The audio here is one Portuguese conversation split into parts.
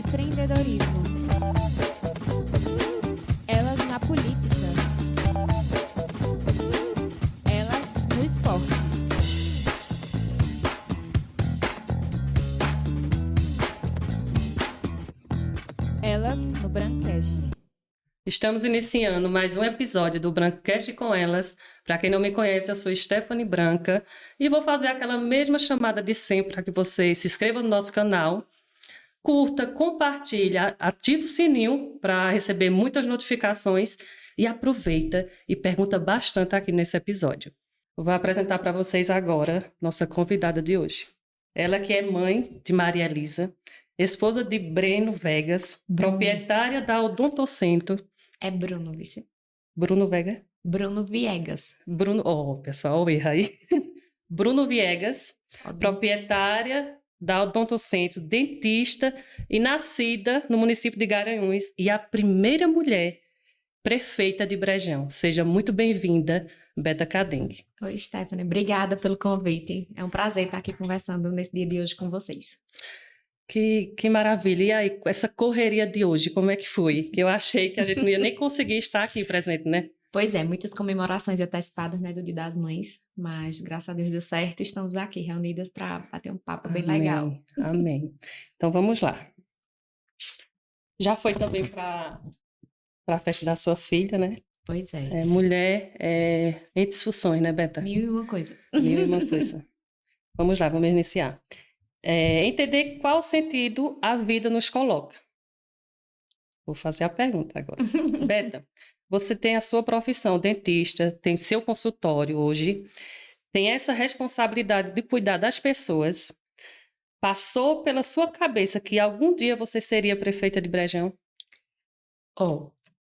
Empreendedorismo. Elas na política. Elas no esporte. Elas no Brancast. Estamos iniciando mais um episódio do Brancast com Elas. Para quem não me conhece, eu sou Stephanie Branca e vou fazer aquela mesma chamada de sempre para que você se inscreva no nosso canal, curta, compartilha, ativa o sininho para receber muitas notificações e aproveita e pergunta bastante aqui nesse episódio. Eu vou apresentar para vocês agora nossa convidada de hoje. Ela que é mãe de Maria Elisa, esposa de Breno Vegas, proprietária da Odontocentro. É Bruno, vice. Bruno Vega? Bruno Viegas. Bruno, pessoal, erra aí. Bruno Viegas, proprietária da Odontocentro, dentista e nascida no município de Garanhuns e a primeira mulher prefeita de Brejão. Seja muito bem-vinda, Beta Cadengue. Oi, Stephanie. Obrigada pelo convite. É um prazer estar aqui conversando nesse dia de hoje com vocês. Que maravilha. E aí, essa correria de hoje, como é que foi? Que eu achei que a gente não ia nem conseguir estar aqui presente, né? Pois é, muitas comemorações antecipadas, né, do Dia das Mães, mas graças a Deus deu certo e estamos aqui reunidas para bater um papo bem legal. Amém. Então vamos lá. Já foi também para a festa da sua filha, né? Pois é. Mulher em disfunções, né, Beta? Mil e uma coisa. Mil e uma coisa. Vamos lá, vamos iniciar. Entender qual sentido a vida nos coloca. Vou fazer a pergunta agora. Beta, você tem a sua profissão, dentista, tem seu consultório hoje, tem essa responsabilidade de cuidar das pessoas. Passou pela sua cabeça que algum dia você seria prefeita de Brejão?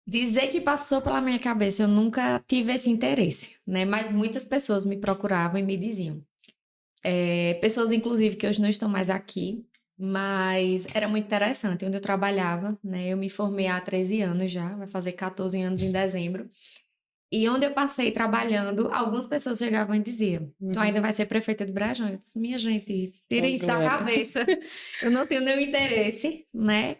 Dizer que passou pela minha cabeça, eu nunca tive esse interesse, né? Mas muitas pessoas me procuravam e me diziam. Pessoas, inclusive, que hoje não estão mais aqui, mas era muito interessante. Onde eu trabalhava, né? Eu me formei há 13 anos já, vai fazer 14 anos em dezembro. E onde eu passei trabalhando, algumas pessoas chegavam e diziam, tu ainda vai ser prefeita de Brejão? Eu disse, minha gente, tirem isso da cabeça. Eu não tenho nenhum interesse, né?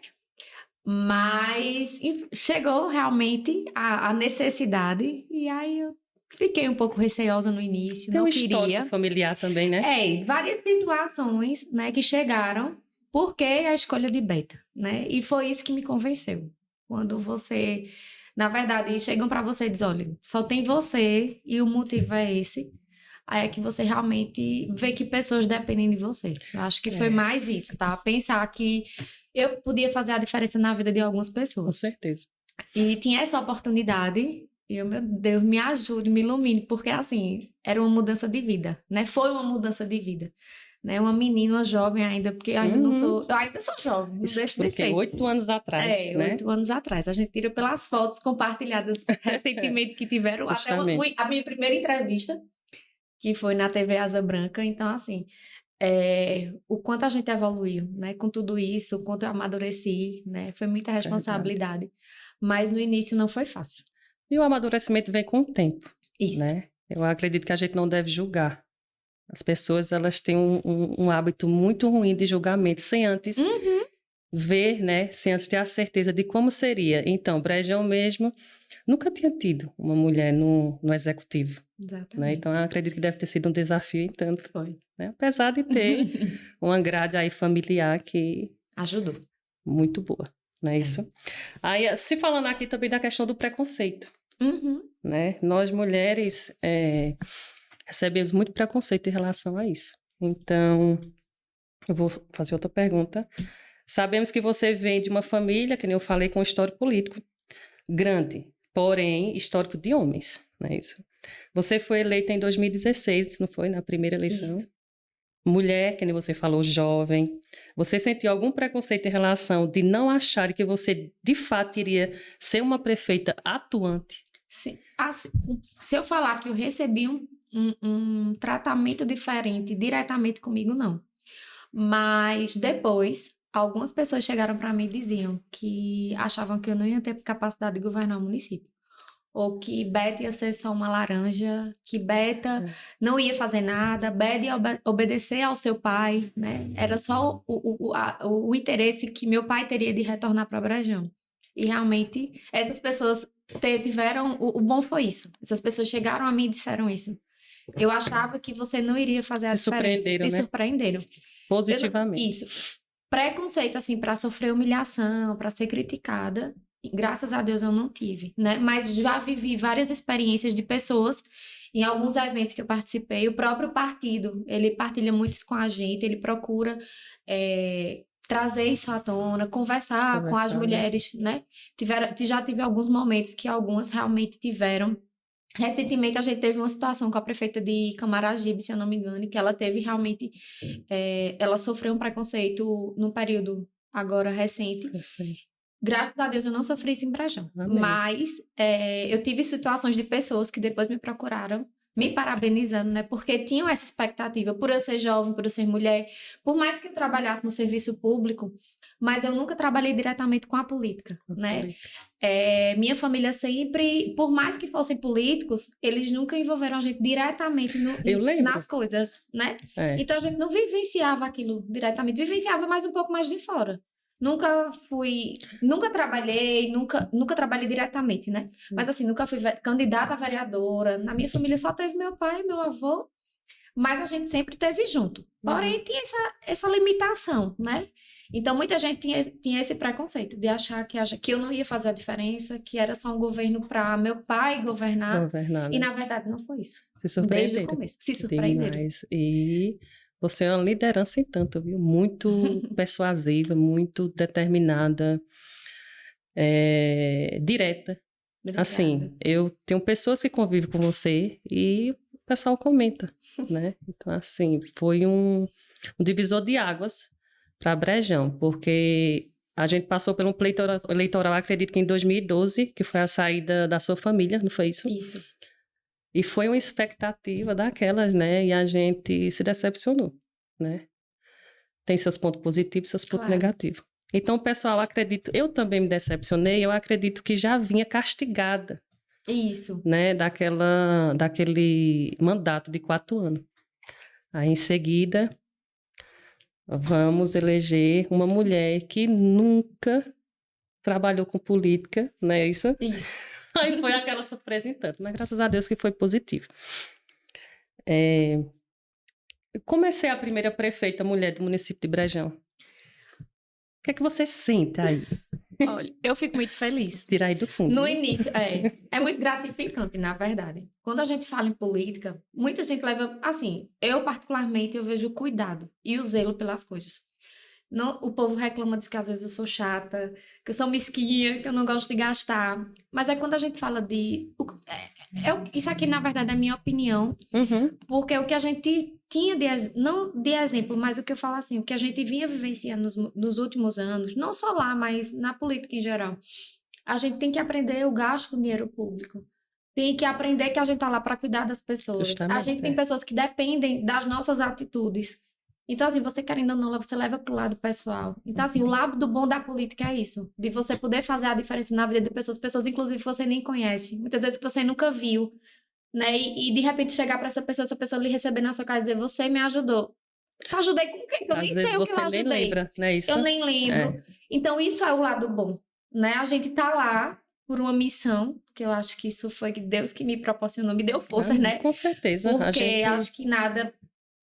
Mas chegou realmente a necessidade, e aí eu fiquei um pouco receosa no início, Tem não um queria. histórico familiar também, né? Várias situações, né, que chegaram porque a escolha de Beta, né? E foi isso que me convenceu. Quando você, na verdade, chegam para você e dizem, olha, só tem você e o motivo é esse. Aí é que você realmente vê que pessoas dependem de você. Eu acho que foi mais isso, tá? Pensar que eu podia fazer a diferença na vida de algumas pessoas. Com certeza. E tinha essa oportunidade. E eu, meu Deus, me ajude, me ilumine, porque assim, era uma mudança de vida, né? Foi uma mudança de vida, né? Uma menina, uma jovem ainda, porque eu ainda não sou, eu ainda sou jovem, não deixo de Porque ser. 8 anos atrás, né? 8 anos atrás. A gente tira pelas fotos compartilhadas recentemente que tiveram, até a minha primeira entrevista, que foi na TV Asa Branca. Então, assim, o quanto a gente evoluiu, né? Com tudo isso, o quanto eu amadureci, né? Foi muita responsabilidade. Mas no início não foi fácil. E o amadurecimento vem com o tempo. Isso. Né? Eu acredito que a gente não deve julgar. As pessoas, elas têm um hábito muito ruim de julgamento, sem antes ver, né? Sem antes ter a certeza de como seria. Então, Brejão mesmo nunca tinha tido uma mulher no executivo. Exatamente. Né? Então, eu acredito que deve ter sido um desafio em tanto. Foi. Né? Apesar de ter uma grade aí familiar que... Ajudou. Muito boa, não é isso? Aí, se falando aqui também da questão do preconceito. Né? Nós, mulheres, recebemos muito preconceito em relação a isso. Então, eu vou fazer outra pergunta. Sabemos que você vem de uma família, que nem eu falei, com um histórico político grande, porém, histórico de homens, não é isso? Você foi eleita em 2016, não foi? Na primeira eleição? Isso. Mulher, que nem você falou, jovem. Você sentiu algum preconceito em relação de não achar que você, de fato, iria ser uma prefeita atuante? Sim. Assim, se eu falar que eu recebi um tratamento diferente diretamente comigo, não. Mas depois, algumas pessoas chegaram para mim e diziam que achavam que eu não ia ter capacidade de governar o município. ou que Beta ia ser só uma laranja, que Beta não ia fazer nada, Beta ia obedecer ao seu pai, né? Era só o interesse que meu pai teria de retornar para Brejão. E realmente, essas pessoas tiveram... O bom foi isso. Essas pessoas chegaram a mim e disseram isso. Eu achava que você não iria fazer a diferença. Se surpreenderam. Positivamente. Isso. Preconceito, assim, para sofrer humilhação, para ser criticada, graças a Deus eu não tive, né? Mas já vivi várias experiências de pessoas em alguns eventos que eu participei. O próprio partido, ele partilha muito isso com a gente, ele procura trazer isso à tona, conversar com as mulheres, né? Já tive alguns momentos que algumas realmente tiveram. Recentemente, a gente teve uma situação com a prefeita de Camaragibe, se eu não me engano, que ela teve realmente... ela sofreu um preconceito num período agora recente. Graças a Deus, eu não sofri isso em Brejão. Mas eu tive situações de pessoas que depois me procuraram, me parabenizando, né? Porque tinham essa expectativa, por eu ser jovem, por eu ser mulher. Por mais que eu trabalhasse no serviço público, mas eu nunca trabalhei diretamente com a política, né? Minha família sempre, por mais que fossem políticos, eles nunca envolveram a gente diretamente nas coisas, né? Então a gente não vivenciava aquilo diretamente, vivenciava mais um pouco mais de fora. Nunca trabalhei, nunca trabalhei diretamente, né? Sim. Mas assim, nunca fui candidata a vereadora. Na minha família só teve meu pai e meu avô, mas a gente sempre teve junto. Porém, tinha essa limitação, né? Então, muita gente tinha esse preconceito de achar que eu não ia fazer a diferença, que era só um governo para meu pai governar. E, na verdade, não foi isso. Se surpreenderam. Desde o começo. Se surpreenderam. Demais. E você é uma liderança em tanto, viu? Muito persuasiva, muito determinada, direta. Obrigada. Assim, eu tenho pessoas que convivem com você e o pessoal comenta, né? Então, assim, foi um divisor de águas para Brejão, porque a gente passou por um pleito eleitoral, acredito que em 2012, que foi a saída da sua família, não foi isso? Isso. E foi uma expectativa daquelas, né? E a gente se decepcionou, né? Tem seus pontos positivos e seus pontos negativos. Então, o pessoal, eu também me decepcionei, eu acredito que já vinha castigada. Isso. Né? Daquele mandato de 4 anos. Aí, em seguida, vamos eleger uma mulher que nunca trabalhou com política, não é isso? Isso. Aí foi aquela surpresa em tanto, mas graças a Deus que foi positivo. Comecei a primeira prefeita mulher do município de Brejão. O que é que você sente aí? Olha, eu fico muito feliz. Tirar aí do fundo. No início, é muito gratificante, na verdade. Quando a gente fala em política, muita gente leva, assim, eu particularmente, eu vejo o cuidado e o zelo pelas coisas. Não, o povo reclama disso que às vezes eu sou chata, que eu sou mesquinha, que eu não gosto de gastar. Mas é quando a gente fala de... isso aqui, na verdade, é a minha opinião. Porque o que a gente tinha, não de exemplo, mas o que eu falo assim, o que a gente vinha vivenciando nos últimos anos, não só lá, mas na política em geral. A gente tem que aprender o gasto com dinheiro público. Tem que aprender que a gente tá lá para cuidar das pessoas. Justamente, a gente tem pessoas que dependem das nossas atitudes. Então, assim, você querendo ou não, você leva pro lado pessoal. Então, assim, o lado bom da política é isso. De você poder fazer a diferença na vida de pessoas, inclusive, que você nem conhece. Muitas vezes que você nunca viu, né? E de repente, chegar para essa pessoa lhe receber na sua casa e dizer, você me ajudou. Você ajudei com quem? Eu nem sei o que eu ajudei. Nem lembra, não é isso? Eu nem lembro. Então, isso é o lado bom, né? A gente tá lá por uma missão, que eu acho que isso foi Deus que me proporcionou, me deu forças, né? Com certeza. Porque acho que nada...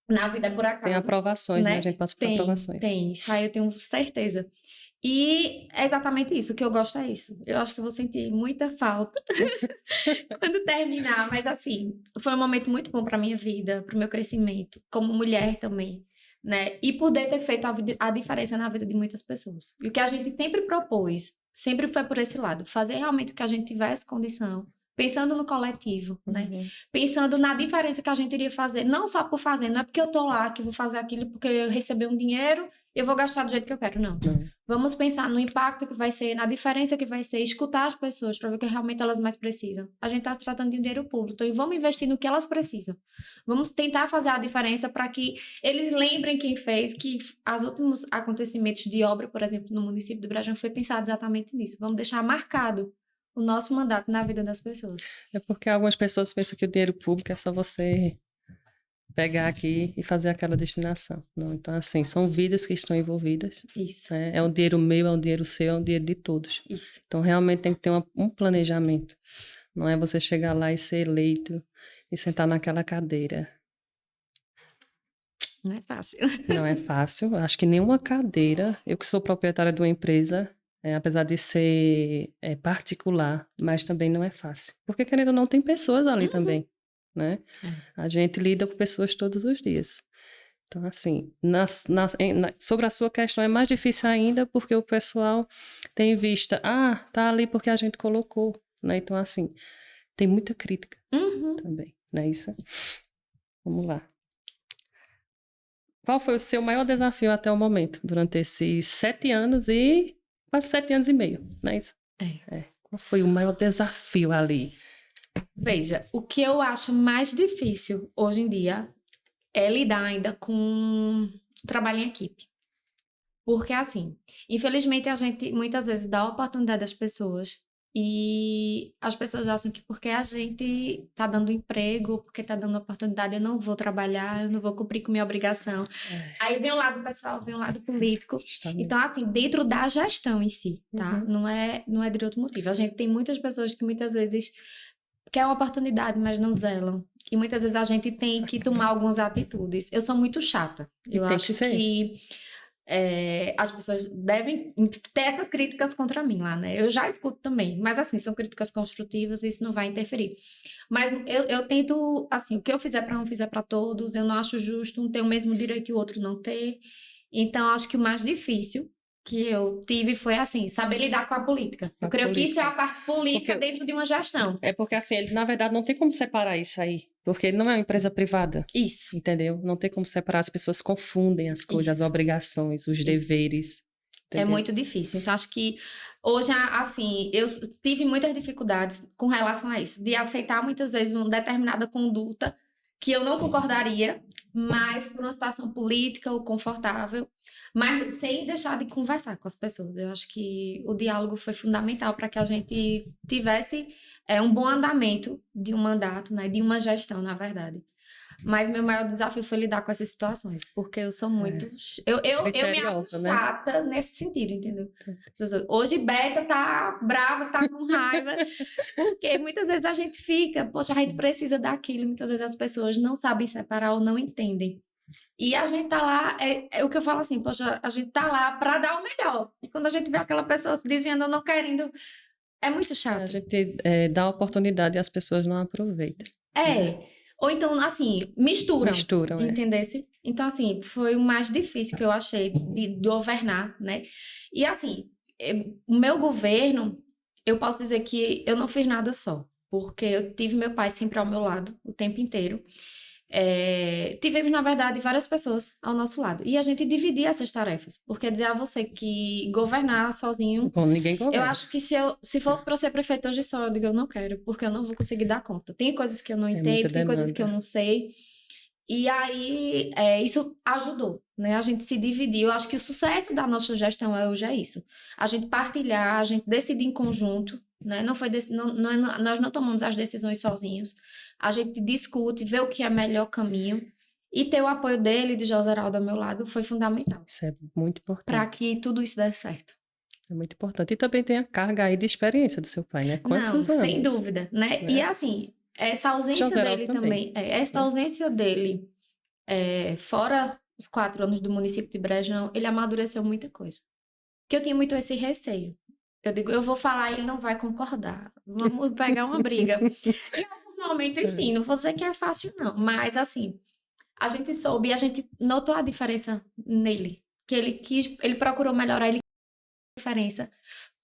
Na vida é por acaso. Tem aprovações, né? A gente passa por aprovações. Tem, isso aí eu tenho certeza. E é exatamente isso, o que eu gosto é isso. Eu acho que eu vou sentir muita falta quando terminar, mas assim, foi um momento muito bom pra minha vida, pro meu crescimento, como mulher também, né? E poder ter feito a diferença na vida de muitas pessoas. E o que a gente sempre propôs, sempre foi por esse lado, fazer realmente o que a gente tivesse condição, pensando no coletivo, né? Pensando na diferença que a gente iria fazer, não só por fazer, não é porque eu tô lá que vou fazer aquilo porque eu recebi um dinheiro, eu vou gastar do jeito que eu quero, não. Vamos pensar no impacto que vai ser, na diferença que vai ser, escutar as pessoas para ver o que realmente elas mais precisam. A gente tá se tratando de um dinheiro público, então vamos investir no que elas precisam. Vamos tentar fazer a diferença para que eles lembrem quem fez, que os últimos acontecimentos de obra, por exemplo, no município do Brejão, foi pensado exatamente nisso. Vamos deixar marcado o nosso mandato na vida das pessoas. É porque algumas pessoas pensam que o dinheiro público é só você pegar aqui e fazer aquela destinação. Não, então, assim, são vidas que estão envolvidas. Isso, Né? É um dinheiro meu, é um dinheiro seu, é um dinheiro de todos. isso. Então, realmente tem que ter um planejamento. Não é você chegar lá e ser eleito e sentar naquela cadeira. Não é fácil. Não é fácil. Acho que nenhuma cadeira, eu que sou proprietária de uma empresa, apesar de ser particular, mas também não é fácil. Porque, querendo ou não, tem pessoas ali também, né? A gente lida com pessoas todos os dias. Então, assim, sobre a sua questão é mais difícil ainda porque o pessoal tem em vista, tá ali porque a gente colocou, né? Então, assim, tem muita crítica também, não é isso? Vamos lá. Qual foi o seu maior desafio até o momento, durante esses 7 anos e quase 7 anos e meio, não é isso? Qual foi o maior desafio ali? Veja, o que eu acho mais difícil hoje em dia é lidar ainda com trabalho em equipe. Porque, assim, infelizmente a gente muitas vezes dá a oportunidade às pessoas e as pessoas acham que porque a gente tá dando emprego, porque tá dando oportunidade, eu não vou trabalhar, eu não vou cumprir com minha obrigação. Aí vem o lado pessoal, vem o lado político. Justamente. Então, assim, dentro da gestão em si, tá? Não é de outro motivo. A gente tem muitas pessoas que muitas vezes querem uma oportunidade, mas não zelam. E muitas vezes a gente tem que tomar algumas atitudes. Eu sou muito chata. Eu acho que as pessoas devem ter essas críticas contra mim lá, né? Eu já escuto também, mas assim, são críticas construtivas e isso não vai interferir. Mas eu tento, assim, o que eu fizer para um, fizer para todos, eu não acho justo um ter o mesmo direito e o outro não ter. Então, acho que o mais difícil que eu tive foi, assim, saber lidar com a política. Eu creio que isso é a parte política dentro de uma gestão. É porque, assim, ele, na verdade, não tem como separar isso aí. Porque ele não é uma empresa privada. Isso. Entendeu? Não tem como separar. As pessoas confundem as coisas, as obrigações, os deveres. Entendeu? É muito difícil. Então, acho que hoje, assim, eu tive muitas dificuldades com relação a isso. De aceitar, muitas vezes, uma determinada conduta que eu não concordaria, mas por uma situação política ou confortável, mas sem deixar de conversar com as pessoas. Eu acho que o diálogo foi fundamental para que a gente tivesse um bom andamento de um mandato, né, de uma gestão, na verdade. Mas meu maior desafio foi lidar com essas situações, porque eu sou muito... Eu me acho chata, né? Nesse sentido, entendeu? Hoje Beta tá brava, tá com raiva, porque muitas vezes a gente fica, poxa, a gente precisa daquilo, muitas vezes as pessoas não sabem separar ou não entendem. E a gente tá lá, é o que eu falo assim, poxa, a gente tá lá pra dar o melhor. E quando a gente vê aquela pessoa se desviando ou não querendo, é muito chato. A gente dá oportunidade e as pessoas não aproveitam. Ou então, assim, misturam, entendesse? Então, assim, foi o mais difícil que eu achei de governar, né? E, assim, o meu governo, eu posso dizer que eu não fiz nada só, porque eu tive meu pai sempre ao meu lado o tempo inteiro. Tivemos, na verdade, várias pessoas ao nosso lado. E a gente dividia essas tarefas. Porque dizer a você que governar sozinho... Bom, ninguém governa. Eu acho que se fosse para eu ser prefeito hoje só, eu digo, eu não quero, porque eu não vou conseguir dar conta. Tem coisas que eu não entendo, tem coisas que eu não sei. E aí, isso ajudou, né? A gente se dividiu. Eu acho que o sucesso da nossa gestão hoje é isso. A gente partilhar, a gente decidir em conjunto, né? Nós não tomamos as decisões sozinhos. A gente discute, vê o que é melhor caminho. E ter o apoio dele, de José Heraldo ao meu lado, foi fundamental. Isso é muito importante. Para que tudo isso desse certo. É muito importante. E também tem a carga aí de experiência do seu pai, né? Quantos anos? Sem dúvida, né? E assim, essa ausência dele também. Essa ausência dele, fora os 4 anos do município de Brejão, ele amadureceu muita coisa. Porque eu tinha muito esse receio. Eu digo, eu vou falar e ele não vai concordar. Vamos pegar uma briga. E em algum momento eu ensino. Não vou dizer que é fácil, não. Mas, assim, a gente soube e a gente notou a diferença nele. Que ele procurou melhorar, ele diferença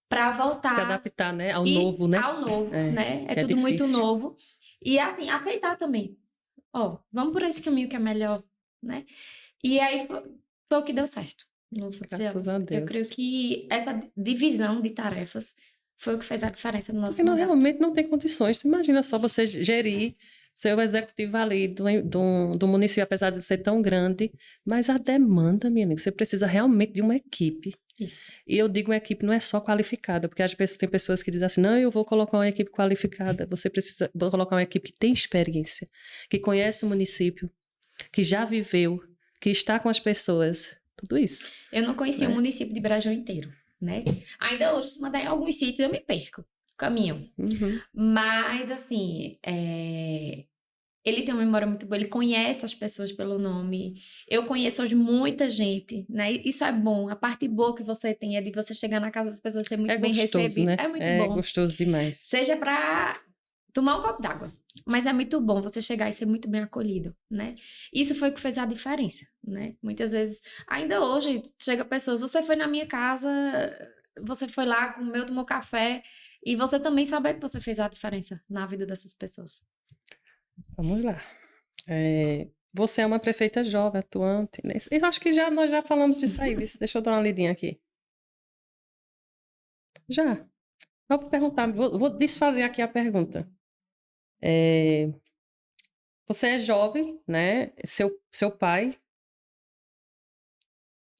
para voltar... Se adaptar, né? Ao novo, né? Ao novo, né? É tudo muito novo. E, assim, aceitar também. Vamos por esse caminho que é melhor, né? E aí foi o que deu certo. Não vou dizer, Graças a Deus. Eu creio que essa divisão de tarefas foi o que fez a diferença no nosso Porque realmente não tem condições. Tu imagina só você gerir ser o executivo ali do município, apesar de ser tão grande, mas a demanda, minha amiga, você precisa realmente de uma equipe. Isso. E eu digo uma equipe não é só qualificada, porque tem pessoas que dizem assim, não, eu vou colocar uma equipe qualificada. Vou colocar uma equipe que tem experiência, que conhece o município, que já viveu, que está com as pessoas, tudo isso. Eu não conhecia Né? o município de Brejão inteiro, né? Ainda hoje, se mandar em alguns sítios, eu me perco, caminho. Uhum. Mas, assim, ele tem uma memória muito boa, ele conhece as pessoas pelo nome. Eu conheço hoje muita gente, né? Isso é bom. A parte boa que você tem é de você chegar na casa das pessoas e ser muito bem gostoso, recebido. né? É muito É bom. gostoso demais. Seja pra tomar um copo d'água. Mas é muito bom você chegar e ser muito bem acolhido, né? Isso foi o que fez a diferença, né? Muitas vezes, ainda hoje, chega pessoas, você foi na minha casa, você foi lá, comeu, tomou café, e você também sabe que você fez a diferença na vida dessas pessoas. Vamos lá. Você é uma prefeita jovem, atuante. Né? Eu acho que nós já falamos disso aí. Deixa eu dar uma lidinha aqui. Já. Eu vou perguntar, vou desfazer aqui a pergunta. Você é jovem, né? Seu pai.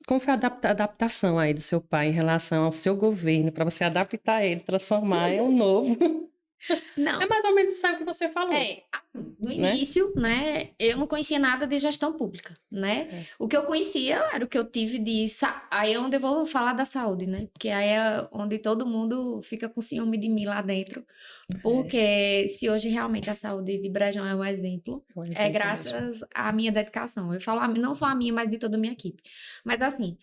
Como foi a adaptação aí do seu pai em relação ao seu governo, para você adaptar ele, transformar em um novo? Não. É mais ou menos isso aí que você falou. No início, né, eu não conhecia nada de gestão pública, né? O que eu conhecia era o que eu tive aí é onde eu vou falar da saúde, né? Porque aí é onde todo mundo fica com ciúme de mim lá dentro. Porque se hoje realmente a saúde de Brejão é um exemplo, é graças à minha dedicação. Eu falo não só a minha, mas de toda a minha equipe. Mas assim,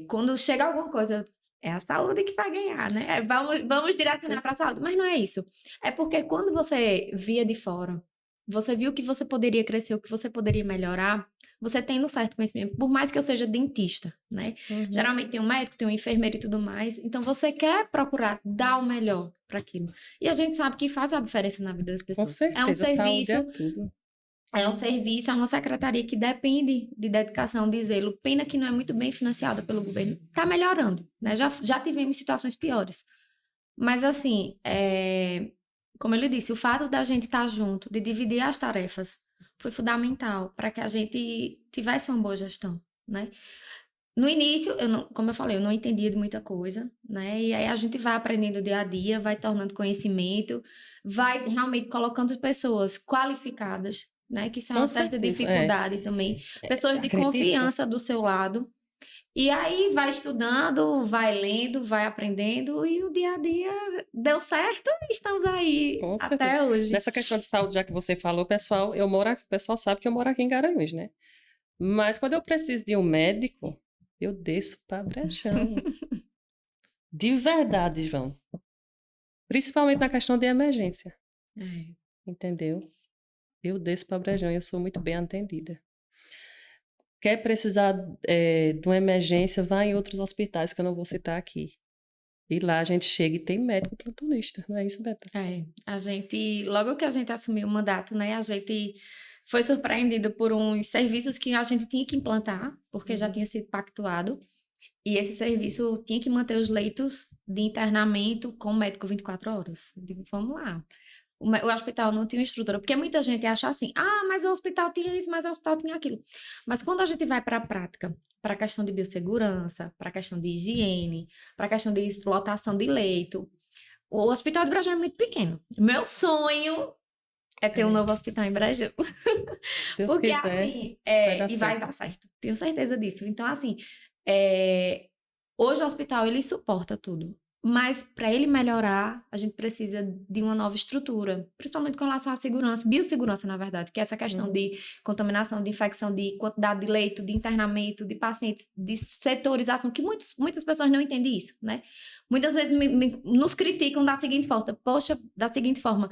quando chega alguma coisa, é a saúde que vai ganhar, né? Vamos direcionar para a saúde. Mas não é isso. É porque quando você via de fora, você viu que você poderia crescer, o que você poderia melhorar, você tem no certo conhecimento. Por mais que eu seja dentista, né? Uhum. Geralmente tem um médico, tem um enfermeiro e tudo mais. Então você quer procurar dar o melhor para aquilo. E a gente sabe que faz a diferença na vida das pessoas. Com certeza, é um serviço. Saúde é tudo. É um serviço, é uma secretaria que depende de dedicação, de zelo. Pena que não é muito bem financiada pelo governo. Está melhorando, né? Já tivemos situações piores. Mas, assim, como ele disse, o fato da gente estar junto, de dividir as tarefas, foi fundamental para que a gente tivesse uma boa gestão, né? No início, como eu falei, eu não entendia de muita coisa, né? E aí a gente vai aprendendo dia a dia, vai tornando conhecimento, vai realmente colocando pessoas qualificadas, né? Que são uma certa dificuldade também. Pessoas de confiança do seu lado. E aí vai estudando, vai lendo, vai aprendendo e o dia a dia deu certo e estamos aí até hoje. Nessa questão de saúde, já que você falou, pessoal, o pessoal sabe que eu moro aqui em Garanhuns, né? Mas quando eu preciso de um médico, eu desço para Brejão. De verdade, João. Principalmente na questão de emergência. Entendeu? Eu desço para Brejão e eu sou muito bem atendida. Quer precisar de uma emergência, vá em outros hospitais que eu não vou citar aqui. E lá a gente chega e tem médico plantonista, não é isso, Beta? Logo que a gente assumiu o mandato, né, a gente foi surpreendido por uns serviços que a gente tinha que implantar, porque já tinha sido pactuado. E esse serviço tinha que manter os leitos de internamento com médico 24 horas. Eu digo, vamos lá. O hospital não tinha estrutura, porque muita gente acha assim, mas o hospital tinha isso, mas o hospital tinha aquilo. Mas quando a gente vai para a prática, para a questão de biossegurança, para a questão de higiene, para a questão de lotação de leito, o hospital de Brejão é muito pequeno. Meu sonho é ter um novo hospital em Brejão. Deus porque quiser, assim, vai dar certo. Tenho certeza disso. Então, assim, hoje o hospital, ele suporta tudo. Mas para ele melhorar, a gente precisa de uma nova estrutura, principalmente com relação à segurança, biossegurança, na verdade, que é essa questão de contaminação, de infecção, de quantidade de leito, de internamento, de pacientes, de setorização, que muitas pessoas não entendem isso, né? Muitas vezes nos criticam da seguinte forma,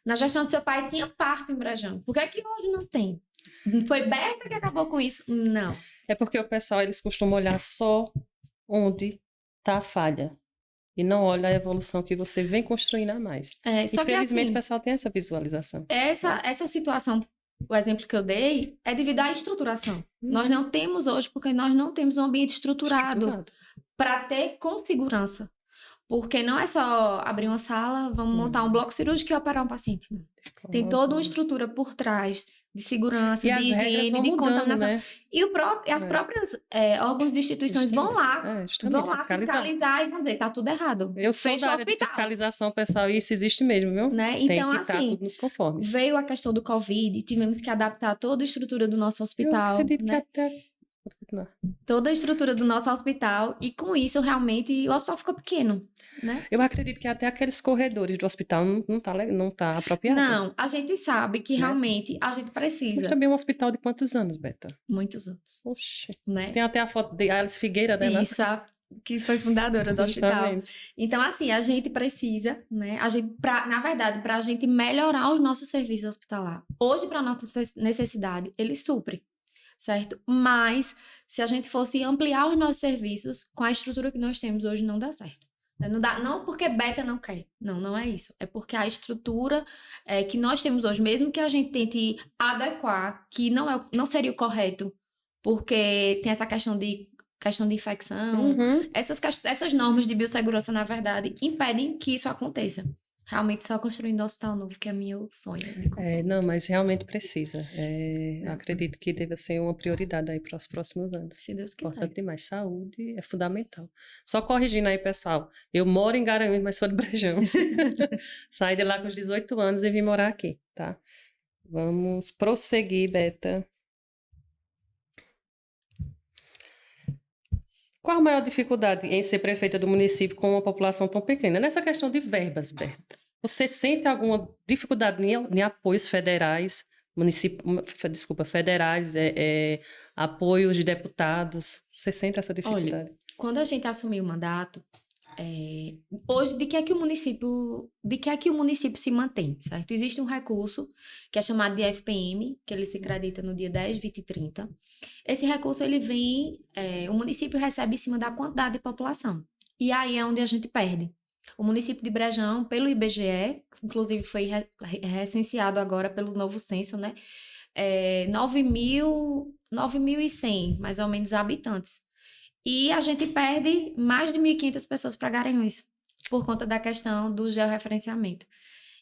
na gestão do seu pai tinha parto em Brejão, por que que hoje não tem? Foi Berta que acabou com isso? Não. É porque o pessoal, eles costumam olhar só onde está a falha. E não olha a evolução que você vem construindo a mais. Infelizmente, assim, o pessoal tem essa visualização. Essa situação, o exemplo que eu dei, é devido à estruturação. Nós não temos hoje, porque nós não temos um ambiente estruturado para ter com segurança. Porque não é só abrir uma sala, vamos montar um bloco cirúrgico e operar um paciente. Não. Tem toda uma estrutura por trás de segurança, E de as regras higiene, vão de mudando, contaminação. né? E as próprias órgãos de instituições vão lá fiscalizar e vão dizer, tá tudo errado. Eu sou Fecha da o área de hospital. fiscalização, pessoal, e isso existe mesmo, viu? Né? Tem Então, que estar assim, tudo nos conformes. veio a questão do Covid, tivemos que adaptar toda a estrutura do nosso hospital. Eu acredito né? que até... Toda a estrutura do nosso hospital, e com isso, realmente, o hospital ficou pequeno, né? Eu acredito que até aqueles corredores do hospital não tá apropriado. Não, a gente sabe que Né? realmente a gente precisa. Mas também é um hospital de quantos anos, Beta? Muitos anos. Oxe. Né? Tem até a foto de Alice Figueira, né? Isso, que foi fundadora do hospital. Justamente. Então, assim, a gente precisa, né? Na verdade, para a gente melhorar os nossos serviços hospitalares. Hoje, para nossa necessidade, ele supre. Certo? Mas, se a gente fosse ampliar os nossos serviços com a estrutura que nós temos hoje, não dá certo. Não porque Beta não quer. Não é isso. É porque a estrutura que nós temos hoje, mesmo que a gente tente adequar, que não seria o correto, porque tem essa questão de infecção, essas normas de biossegurança, na verdade, impedem que isso aconteça. Realmente só construindo um hospital novo, que é meu sonho. Não, mas realmente precisa. Acredito que deve ser uma prioridade aí para os próximos anos. Se Deus quiser. Importante demais. Saúde é fundamental. Só corrigindo aí, pessoal. Eu moro em Garanhuns, mas sou de Brejão. Saí de lá com os 18 anos e vim morar aqui, tá? Vamos prosseguir, Beta. Qual a maior dificuldade em ser prefeita do município com uma população tão pequena? Nessa questão de verbas, Berta, você sente alguma dificuldade em apoios federais, federais, apoios de deputados? Você sente essa dificuldade? Olha, quando a gente assumiu o mandato, hoje, de que é que o município se mantém, certo? Existe um recurso que é chamado de FPM, que ele se acredita no dia 10, 20 e 30. Esse recurso, ele vem, o município recebe em cima da quantidade de população. E aí é onde a gente perde. O município de Brejão, pelo IBGE, inclusive foi recenseado agora pelo novo censo, né? 9.100, mais ou menos, habitantes. E a gente perde mais de 1.500 pessoas para Garanhuns, por conta da questão do georreferenciamento.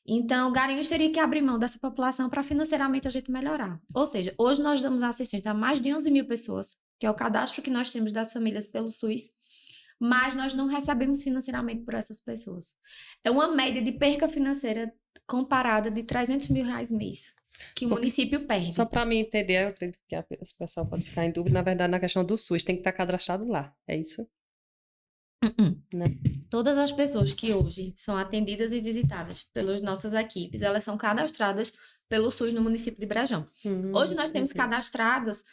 Então, Garanhuns teria que abrir mão dessa população para financeiramente a gente melhorar. Ou seja, hoje nós damos assistência a mais de 11 mil pessoas, que é o cadastro que nós temos das famílias pelo SUS, mas nós não recebemos financeiramente por essas pessoas. É uma média de perca financeira comparada de R$300 mil mês, que o município perde. Só para mim entender, eu acredito que o pessoal pode ficar em dúvida, na verdade, na questão do SUS, tem que estar cadastrado lá, é isso? Não. Todas as pessoas que hoje são atendidas e visitadas pelas nossas equipes, elas são cadastradas pelo SUS no município de Brejão. Hoje nós temos cadastradas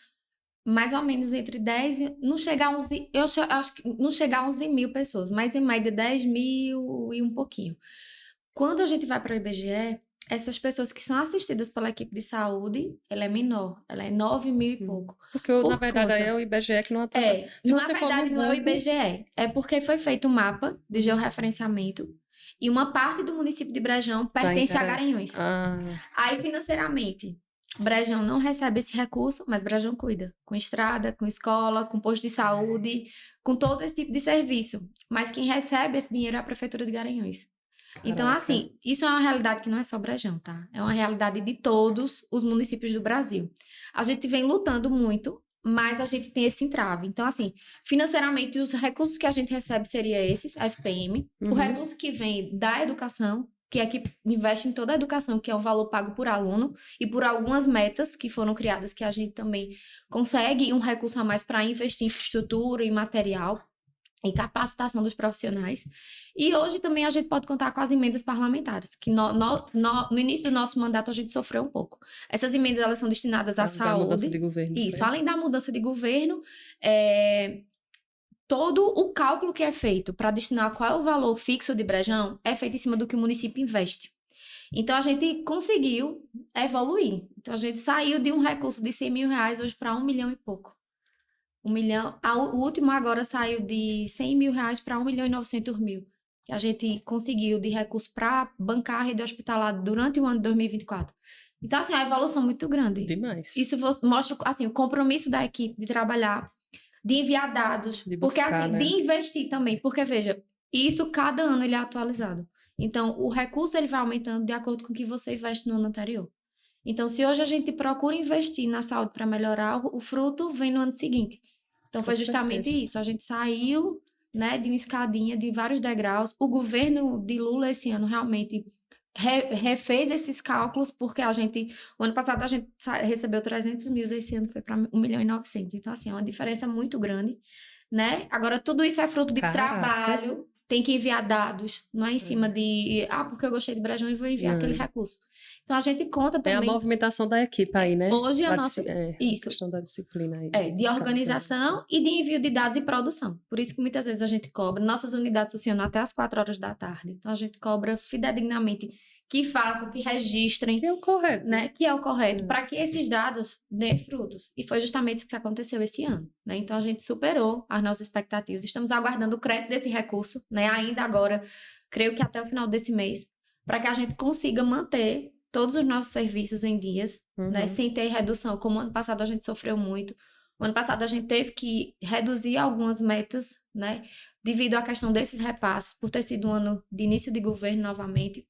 mais ou menos entre 10, não chega a 11, eu acho que não chega a 11 mil pessoas, mas em média 10 mil e um pouquinho. Quando a gente vai para o IBGE, essas pessoas que são assistidas pela equipe de saúde, ela é menor, ela é 9 mil e pouco. Porque, na verdade, aí é o IBGE que não atua. Na verdade, não é o IBGE. É porque foi feito um mapa de georreferenciamento e uma parte do município de Brejão pertence a Garanhuns. Aí, financeiramente, Brejão não recebe esse recurso, mas Brejão cuida. Com estrada, com escola, com posto de saúde, com todo esse tipo de serviço. Mas quem recebe esse dinheiro é a Prefeitura de Garanhuns. Então, assim, isso é uma realidade que não é só Brejão, tá? É uma realidade de todos os municípios do Brasil. A gente vem lutando muito, mas a gente tem esse entrave. Então, assim, financeiramente, os recursos que a gente recebe seriam esses, a FPM. O recurso que vem da educação, que é que investe em toda a educação, que é um valor pago por aluno, e por algumas metas que foram criadas, que a gente também consegue um recurso a mais para investir em infraestrutura e material e capacitação dos profissionais. E hoje também a gente pode contar com as emendas parlamentares, que no início do nosso mandato a gente sofreu um pouco. Essas emendas, elas são destinadas à saúde. Da mudança de governo. Isso, além da mudança de governo, todo o cálculo que é feito para destinar qual é o valor fixo de Brejão é feito em cima do que o município investe. Então, a gente conseguiu evoluir. Então, a gente saiu de um recurso de R$100 mil hoje para 1 milhão e pouco. 1 milhão, o último agora saiu de R$100 mil para 1.900.000, que a gente conseguiu de recurso para bancar a rede hospitalar durante o ano de 2024. Então, assim, a evolução é muito grande. Demais. Isso mostra, assim, o compromisso da equipe de trabalhar, de enviar dados, de buscar, porque, assim, né? De investir também, porque, veja, E isso, cada ano, ele é atualizado. Então, o recurso ele vai aumentando de acordo com o que você investe no ano anterior. Então, se hoje a gente procura investir na saúde para melhorar, o fruto vem no ano seguinte. Então, foi justamente isso. A gente saiu, né, de uma escadinha de vários degraus. O governo de Lula esse ano realmente refez esses cálculos, porque o ano passado a gente recebeu 300 mil, esse ano foi para 1.900.000. Então, assim, é uma diferença muito grande, né? Agora, tudo isso é fruto de trabalho, tem que enviar dados, não é em cima de, porque eu gostei de Brejão e vou enviar aquele recurso. Então, a gente conta também... É a movimentação da equipe aí, né? Hoje a nossa... Isso. A questão da disciplina aí. De organização e de envio de dados e produção. Por isso que muitas vezes a gente cobra. Nossas unidades funcionam até às 4 horas da tarde. Então, a gente cobra fidedignamente que façam, que registrem. Que é o correto. Né? Que é o correto, para que esses dados dêem frutos. E foi justamente isso que aconteceu esse ano. Né? Então, a gente superou as nossas expectativas. Estamos aguardando o crédito desse recurso, né? Ainda agora, creio que até o final desse mês, para que a gente consiga manter todos os nossos serviços em dias, né, sem ter redução. Como ano passado a gente sofreu muito. O ano passado a gente teve que reduzir algumas metas, né, devido à questão desses repasses, por ter sido um ano de início de governo novamente.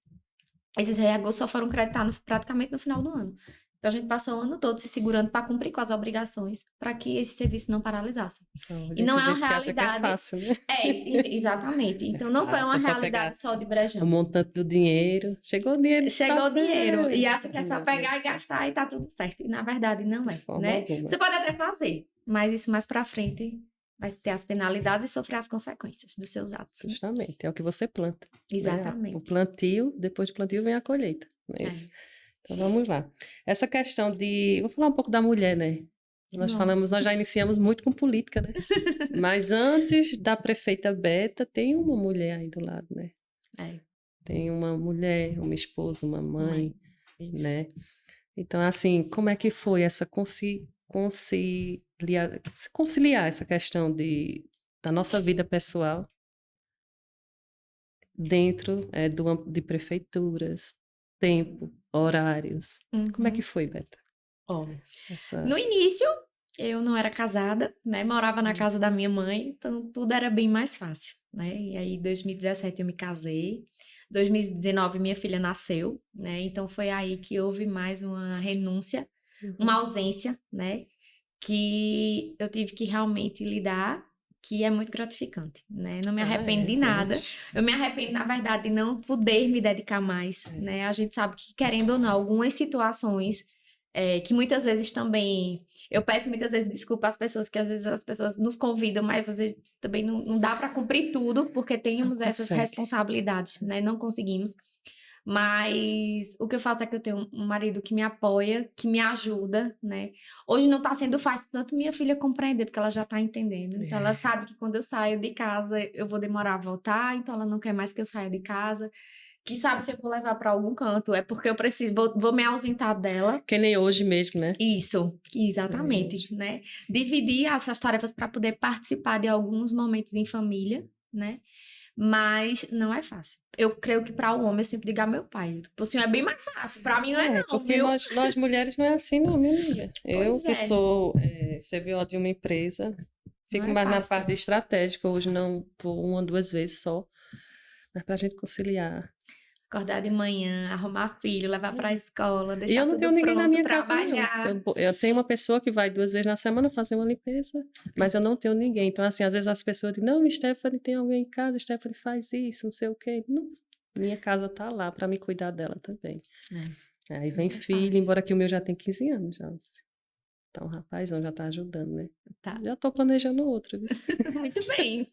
Esses recursos só foram creditados praticamente no final do ano. Então, a gente passou o ano todo se segurando para cumprir com as obrigações, para que esse serviço não paralisasse. E não é uma realidade. Que é fácil, né? Exatamente. Então, não foi uma realidade só de Brejão. O montante do dinheiro. Chegou o dinheiro. Chegou o dinheiro. E acha que é só pegar e gastar e tá tudo certo. E, na verdade, não é. Né? Você pode até fazer, mas isso mais para frente vai ter as penalidades e sofrer as consequências dos seus atos. Justamente. É o que você planta. Exatamente. Né? O plantio, depois do plantio vem a colheita. Não é isso? Então, vamos lá. Essa questão de... Vou falar um pouco da mulher, né? Nós já iniciamos muito com política, né? Mas antes da prefeita Beta, tem uma mulher aí do lado, né? Tem uma mulher, uma esposa, uma mãe, né? Então, assim, como é que foi essa conciliar essa questão da nossa vida pessoal dentro de prefeituras, tempo, horários. Como é que foi, Beta? No início, eu não era casada, né? Morava na casa da minha mãe, então tudo era bem mais fácil, né? E aí, em 2017, eu me casei. 2019, minha filha nasceu, né? Então, foi aí que houve mais uma renúncia, uma ausência, né? Que eu tive que realmente lidar, que é muito gratificante, né? Não me arrependo de nada. Eu me arrependo, na verdade, de não poder me dedicar mais, né? A gente sabe que, querendo ou não, algumas situações que muitas vezes também... Eu peço muitas vezes desculpa às pessoas, que às vezes as pessoas nos convidam, mas às vezes também não dá para cumprir tudo, porque temos essas responsabilidades, né? Não conseguimos. Mas o que eu faço é que eu tenho um marido que me apoia, que me ajuda, né? Hoje não tá sendo fácil tanto minha filha compreender, porque ela já tá entendendo. Então, ela sabe que quando eu saio de casa, eu vou demorar a voltar, então ela não quer mais que eu saia de casa. Que sabe, se eu for levar para algum canto, é porque eu preciso, vou me ausentar dela. Que nem hoje mesmo, né? Isso, exatamente, né? Dividir essas tarefas para poder participar de alguns momentos em família, né? Mas não é fácil. Eu creio que para o homem, eu sempre digo a meu pai, o senhor é bem mais fácil, para mim não é não, porque viu? Nós mulheres não é assim não, minha amiga. Eu que sou CVO de uma empresa, fico mais na parte estratégica, hoje não vou 1 ou 2 vezes só, mas pra gente conciliar. Acordar de manhã, arrumar filho, levar para a escola, deixar tudo pronto, trabalhar. E eu não tenho ninguém na minha casa, não. Eu tenho uma pessoa que vai 2 vezes na semana fazer uma limpeza, mas eu não tenho ninguém. Então, assim, às vezes as pessoas dizem, não, Stephanie, tem alguém em casa, Stephanie faz isso, não sei o quê. Não, minha casa tá lá para me cuidar dela também. Aí vem filho, embora que o meu já tem 15 anos, já. Então, o rapazão já tá ajudando, né? Tá. Já tô planejando outro, viu? Muito bem.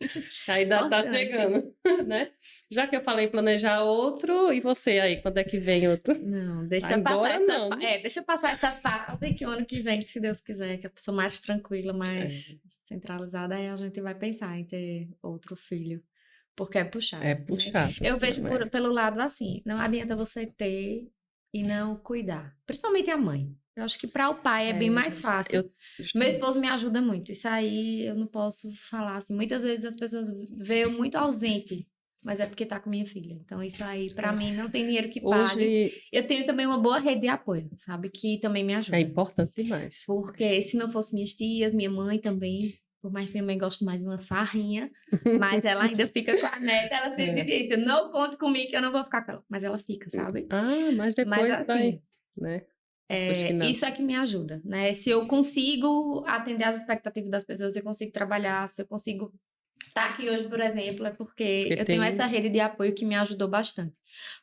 Ainda tá chegando, né? Já que eu falei em planejar outro, e você aí, quando é que vem outro? Não, deixa eu passar essa... deixa eu passar essa fase que o ano que vem, se Deus quiser, que a pessoa mais tranquila, mais centralizada, aí a gente vai pensar em ter outro filho. Porque é puxado. É puxado. Né? Eu vejo pelo lado assim, não adianta você ter e não cuidar. Principalmente a mãe. Eu acho que para o pai é bem mais fácil. Meu esposo me ajuda muito. Isso aí eu não posso falar assim. Muitas vezes as pessoas veem eu muito ausente, mas é porque tá com minha filha. Então isso aí, para mim, não tem dinheiro que pague. Eu tenho também uma boa rede de apoio, sabe? Que também me ajuda. É importante demais. Porque se não fosse minhas tias, minha mãe também, Por mais que minha mãe goste mais de uma farrinha, mas ela ainda fica com a neta. Ela sempre dizia isso, não conte comigo que eu não vou ficar com ela. Mas ela fica, sabe? Mas depois Mas, vai, assim, né? Depois que nasce. isso é que me ajuda, né? Se eu consigo atender às expectativas das pessoas, se eu consigo trabalhar, se eu consigo estar aqui hoje, por exemplo, é porque eu tenho essa rede de apoio que me ajudou bastante.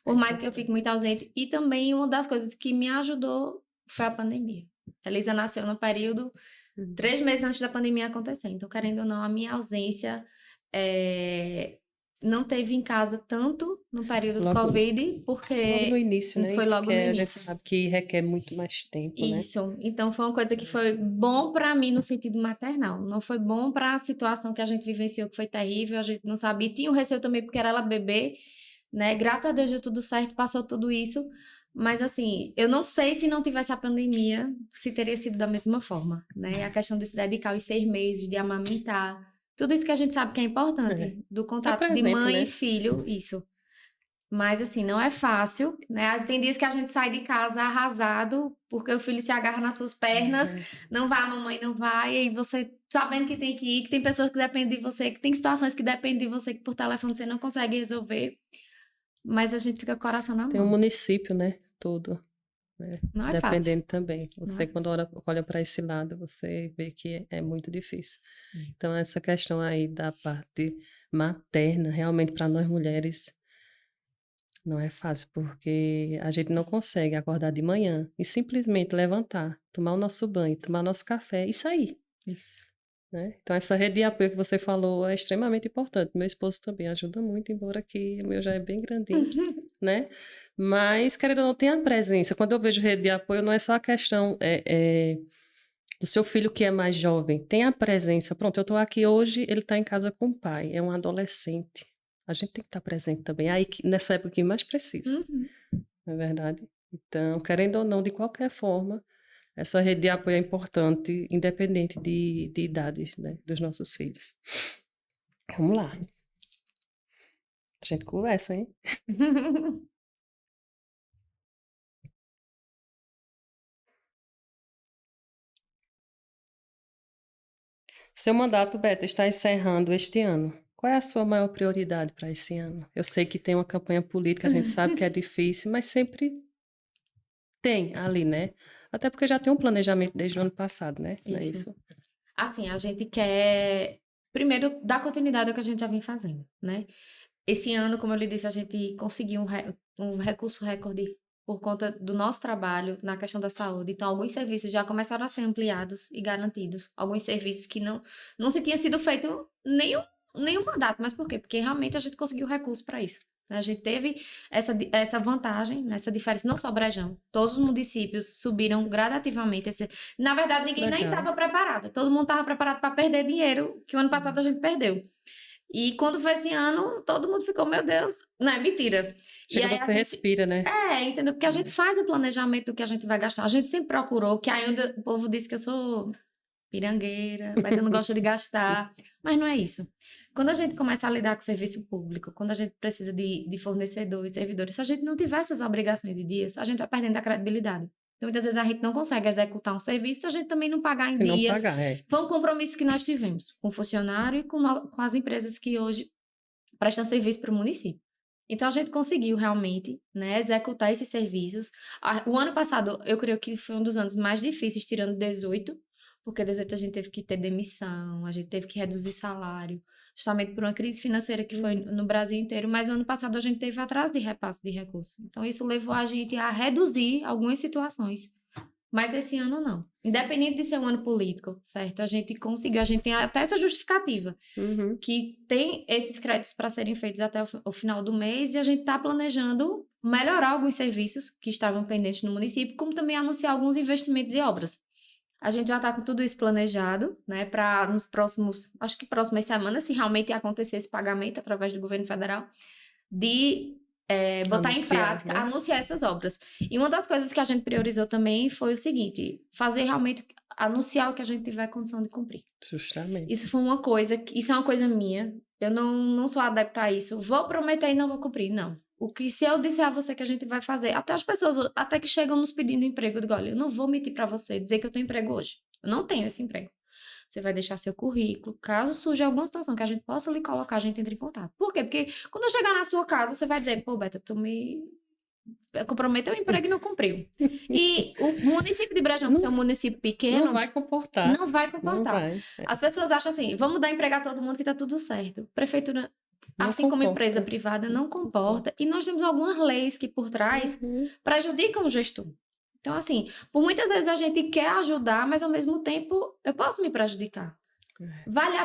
Por mais que eu fique muito ausente. E também uma das coisas que me ajudou foi a pandemia. A Elisa nasceu no período 3 meses antes da pandemia acontecer. Então, querendo ou não, a minha ausência não teve em casa tanto no período do Covid, porque... Logo no início, né? Foi logo no início. A gente sabe que requer muito mais tempo, né? Isso. Então, foi uma coisa que foi bom para mim no sentido maternal. Não foi bom para a situação que a gente vivenciou, que foi terrível. A gente não sabia. Tinha o receio também, porque era ela bebê, né? Graças a Deus deu tudo certo, passou tudo isso. Mas, assim, eu não sei se não tivesse a pandemia, se teria sido da mesma forma, né? A questão de se dedicar os 6 meses, de amamentar. Tudo isso que a gente sabe que é importante. Do contato presente, de mãe né? e filho, isso. Mas, assim, não é fácil, né? Tem dias que a gente sai de casa arrasado, porque o filho se agarra nas suas pernas, não vai, a mamãe não vai, e aí você sabendo que tem que ir, que tem pessoas que dependem de você, que tem situações que dependem de você, que por telefone você não consegue resolver. Mas a gente fica com o coração na mão. Tem um município, né? Todo. Né? Não é Dependendo fácil. também. Você, quando olha para esse lado, você vê que é muito difícil. Então, essa questão aí da parte materna, realmente, para nós mulheres, não é fácil, porque a gente não consegue acordar de manhã e simplesmente levantar, tomar o nosso banho, tomar nosso café e sair. Isso. Né? Então, essa rede de apoio que você falou é extremamente importante. Meu esposo também ajuda muito, embora que o meu já é bem grandinho, né? Mas, querendo ou não, tem a presença. Quando eu vejo rede de apoio, não é só a questão do seu filho que é mais jovem. Tem a presença. Pronto, eu estou aqui hoje, ele está em casa com o pai, é um adolescente. A gente tem que estar presente também. Aí, nessa época que mais precisa, não é verdade? Então, querendo ou não, de qualquer forma, essa rede de apoio é importante, independente de idades, né, dos nossos filhos. Vamos lá. A gente conversa, hein? Seu mandato, Beto, está encerrando este ano. Qual é a sua maior prioridade para esse ano? Eu sei que tem uma campanha política, a gente sabe que é difícil, mas sempre tem ali, né? Até porque já tem um planejamento desde o ano passado, né? Não é isso? Assim, a gente quer, primeiro, dar continuidade ao que a gente já vem fazendo, né? Esse ano, como eu lhe disse, a gente conseguiu um recurso recorde por conta do nosso trabalho na questão da saúde. Então, alguns serviços já começaram a ser ampliados e garantidos. Alguns serviços que não se tinha sido feito nenhum mandato. Mas por quê? Porque realmente a gente conseguiu recurso para isso. A gente teve essa vantagem, essa diferença, não só Brejão. Todos os municípios subiram gradativamente. Na verdade, ninguém nem estava preparado. Todo mundo estava preparado para perder dinheiro, que o ano passado a gente perdeu. E quando foi esse ano, todo mundo ficou, meu Deus, não é mentira. Chega, e aí você respira, né? Entendeu? Porque a gente faz o planejamento do que a gente vai gastar. A gente sempre procurou, que ainda o povo disse que eu sou pirangueira, mas eu não gosto de gastar. Mas não é isso. Quando a gente começa a lidar com o serviço público, quando a gente precisa de fornecedores, servidores, se a gente não tiver essas obrigações e dias, a gente vai perdendo a credibilidade. Então, muitas vezes a gente não consegue executar um serviço se a gente também não pagar em dia. Não pagar, Foi um compromisso que nós tivemos com o funcionário e com as empresas que hoje prestam serviço para o município. Então, a gente conseguiu realmente, né, executar esses serviços. O ano passado, eu creio que foi um dos anos mais difíceis, tirando 18, porque 18 a gente teve que ter demissão, a gente teve que reduzir salário, justamente por uma crise financeira que foi no Brasil inteiro, mas o ano passado a gente teve atraso de repasse de recursos. Então, isso levou a gente a reduzir algumas situações, mas esse ano não. Independente de ser um ano político, certo? A gente conseguiu, a gente tem até essa justificativa, que tem esses créditos para serem feitos até o final do mês e a gente está planejando melhorar alguns serviços que estavam pendentes no município, como também anunciar alguns investimentos e obras. A gente já está com tudo isso planejado, né, para nos próximas semanas, se realmente acontecer esse pagamento através do governo federal, de botar em prática, né? Anunciar essas obras. E uma das coisas que a gente priorizou também foi o seguinte, fazer realmente, anunciar o que a gente tiver condição de cumprir. Justamente. Isso é uma coisa minha, eu não sou adepta a isso, vou prometer e não vou cumprir, não. O que se eu disser a você que a gente vai fazer, até as pessoas, até que chegam nos pedindo emprego, eu digo, olha, eu não vou mentir para você, dizer que eu tenho emprego hoje. Eu não tenho esse emprego. você vai deixar seu currículo. Caso surja alguma situação que a gente possa lhe colocar, a gente entra em contato. Por quê? Porque quando eu chegar na sua casa, você vai dizer, pô, Beta, tu me comprometeu o emprego e não cumpriu. E o município de Brejão, por ser um município pequeno, Não vai comportar. não vai Não comportar. vai. As pessoas acham assim, vamos dar emprego a todo mundo que tá tudo certo. Prefeitura, Não assim como comporta. empresa privada, não comporta. E nós temos algumas leis que por trás prejudicam o gestor. Então, assim, por muitas vezes a gente quer ajudar, mas ao mesmo tempo eu posso me prejudicar.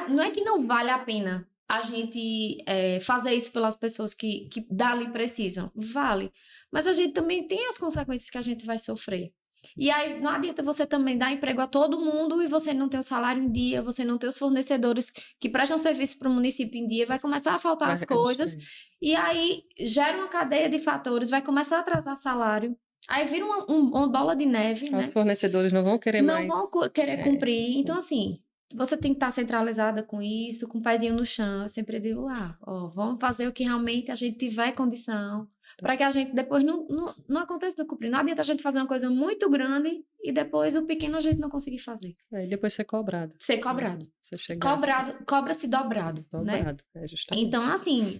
Não é que não vale a pena a gente fazer isso pelas pessoas que dali precisam. Vale. Mas a gente também tem as consequências que a gente vai sofrer. E aí não adianta você também dar emprego a todo mundo e você não ter o salário em dia, você não ter os fornecedores que prestam serviço para o município em dia, vai começar a faltar as coisas. E aí gera uma cadeia de fatores, vai começar a atrasar salário. Aí vira uma bola de neve, né? Os fornecedores não vão querer mais. Não vão querer cumprir. Então, assim, você tem que estar centralizada com isso, com o pezinho no chão. Eu sempre digo lá, ó, vamos fazer o que realmente a gente tiver condição, para que a gente depois não aconteça de cumprir. Não adianta a gente fazer uma coisa muito grande e depois o pequeno a gente não conseguir fazer. Aí depois ser cobrado. Ser cobrado. Você chegar Cobra-se dobrado, né? dobrado, justamente. Então, assim,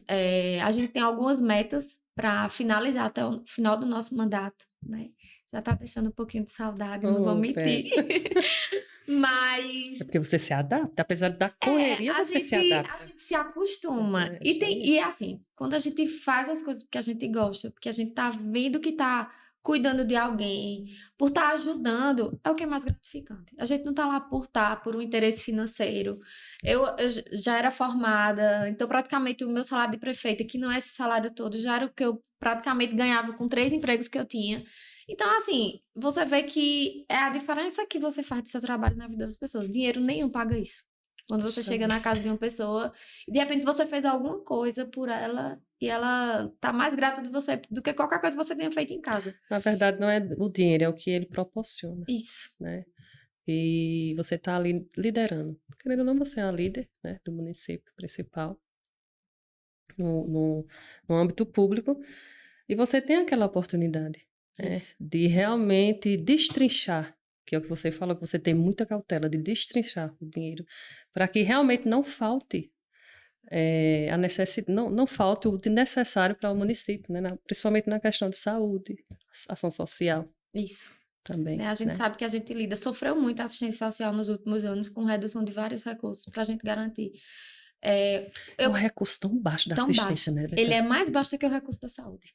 a gente tem algumas metas para finalizar até o final do nosso mandato, né? Já tá deixando um pouquinho de saudade, não vou mentir. Mas... É porque você se adapta, apesar da correria, você se adapta. A gente se acostuma. E é assim, quando a gente faz as coisas porque a gente gosta, porque a gente tá vendo que tá cuidando de alguém, por estar ajudando, é o que é mais gratificante. A gente não tá lá por um interesse financeiro. Eu já era formada, então praticamente o meu salário de prefeita, que não é esse salário todo, já era o que eu praticamente ganhava com 3 empregos que eu tinha. Então, assim, você vê que é a diferença que você faz do seu trabalho na vida das pessoas. Dinheiro nenhum paga isso. Quando você chega na casa de uma pessoa e de repente você fez alguma coisa por ela e ela tá mais grata de você do que qualquer coisa que você tenha feito em casa. Na verdade, não é o dinheiro, é o que ele proporciona. Isso. Né? E você tá ali liderando. Querendo ou não, você é a líder, né, do município principal no âmbito público e você tem aquela oportunidade, né, de realmente destrinchar, que é o que você falou, que você tem muita cautela de destrinchar o dinheiro, para que realmente não falte a necessidade, não falte o necessário para o município, né? Principalmente na questão de saúde, ação social. Isso. Também. A gente sabe que a gente sofreu muito a assistência social nos últimos anos com redução de vários recursos para a gente garantir. É um recurso tão baixo da assistência, né? Ele é mais baixo do que o recurso da saúde.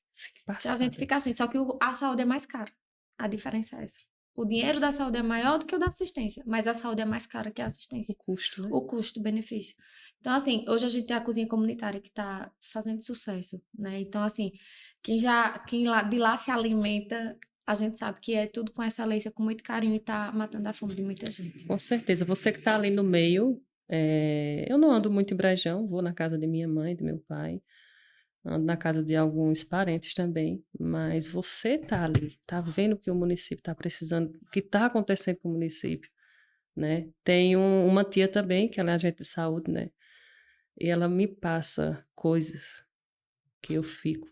Então a gente fica assim, só que a saúde é mais cara. A diferença é essa. O dinheiro da saúde é maior do que o da assistência, mas a saúde é mais cara que a assistência. O custo, né? O custo, o benefício. Então, assim, hoje a gente tem a cozinha comunitária que está fazendo sucesso, né? Então, assim, quem de lá se alimenta, a gente sabe que é tudo com excelência, com muito carinho e tá matando a fome de muita gente. Com certeza. Você que tá ali no meio, eu não ando muito em Brejão, vou na casa de minha mãe, do meu pai, ando na casa de alguns parentes também, mas você tá ali, tá vendo que o município tá precisando, o que tá acontecendo com o município, né? Tem uma tia também, que ela é agente de saúde, né? E ela me passa coisas que eu fico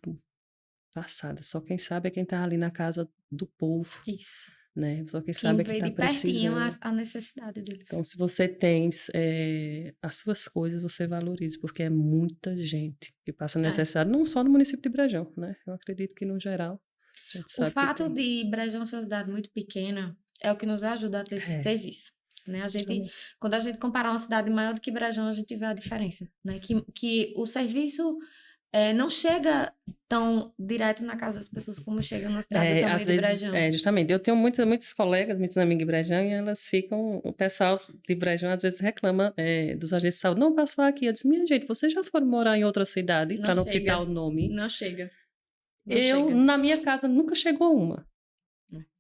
passada. Só quem sabe é quem tá ali na casa do povo. Isso. Né? Só quem sabe é quem tá precisando. a necessidade deles. Então, se você tem as suas coisas, você valoriza, porque é muita gente que passa necessidade, não só no município de Brejão, né? Eu acredito que, no geral, a gente sabe o fato de Brejão ser uma cidade muito pequena é o que nos ajuda a ter esse serviço. Né? Quando a gente comparar uma cidade maior do que Brejão, a gente vê a diferença. Né? Que o serviço não chega tão direto na casa das pessoas como chega na cidade do tamanho de Brejão. Justamente. Eu tenho muitas colegas, muitos amigos de Brejão, e elas ficam... O pessoal de Brejão, às vezes, reclama dos agentes de saúde. Não passou aqui. Eu disse, minha gente, vocês já foram morar em outra cidade? Para não citar o nome. Não chega. Na minha casa, nunca chegou uma.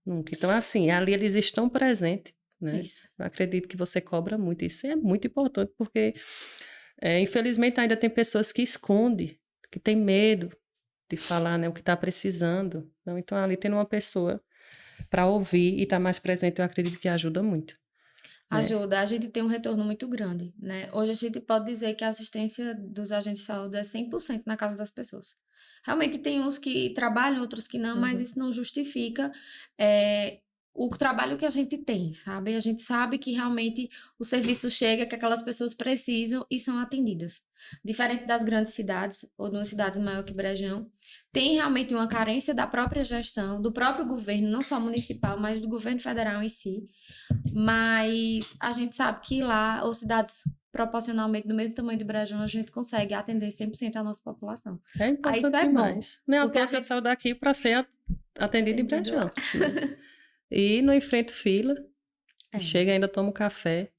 Nunca. Então, assim, ali eles estão presentes. Né? Isso. Eu acredito que você cobra muito. Isso é muito importante, porque, infelizmente, ainda tem pessoas que escondem, que tem medo de falar, né, o que está precisando. Então, ali tendo uma pessoa para ouvir e estar mais presente, eu acredito que ajuda muito. Ajuda. Né? A gente tem um retorno muito grande. Né? Hoje a gente pode dizer que a assistência dos agentes de saúde é 100% na casa das pessoas. Realmente tem uns que trabalham, outros que não, mas isso não justifica o trabalho que a gente tem, sabe? A gente sabe que realmente o serviço chega, que aquelas pessoas precisam e são atendidas. Diferente das grandes cidades, ou de uma cidade maior que Brejão, tem realmente uma carência da própria gestão, do próprio governo, não só municipal, mas do governo federal em si. Mas a gente sabe que lá, ou cidades proporcionalmente do mesmo tamanho de Brejão, a gente consegue atender 100% a nossa população. É importante isso é demais. Não é porque à a toa que eu gente- saio daqui para ser atendida em Entendido. Brejão. E não enfrento fila. É. Chega ainda tomo café.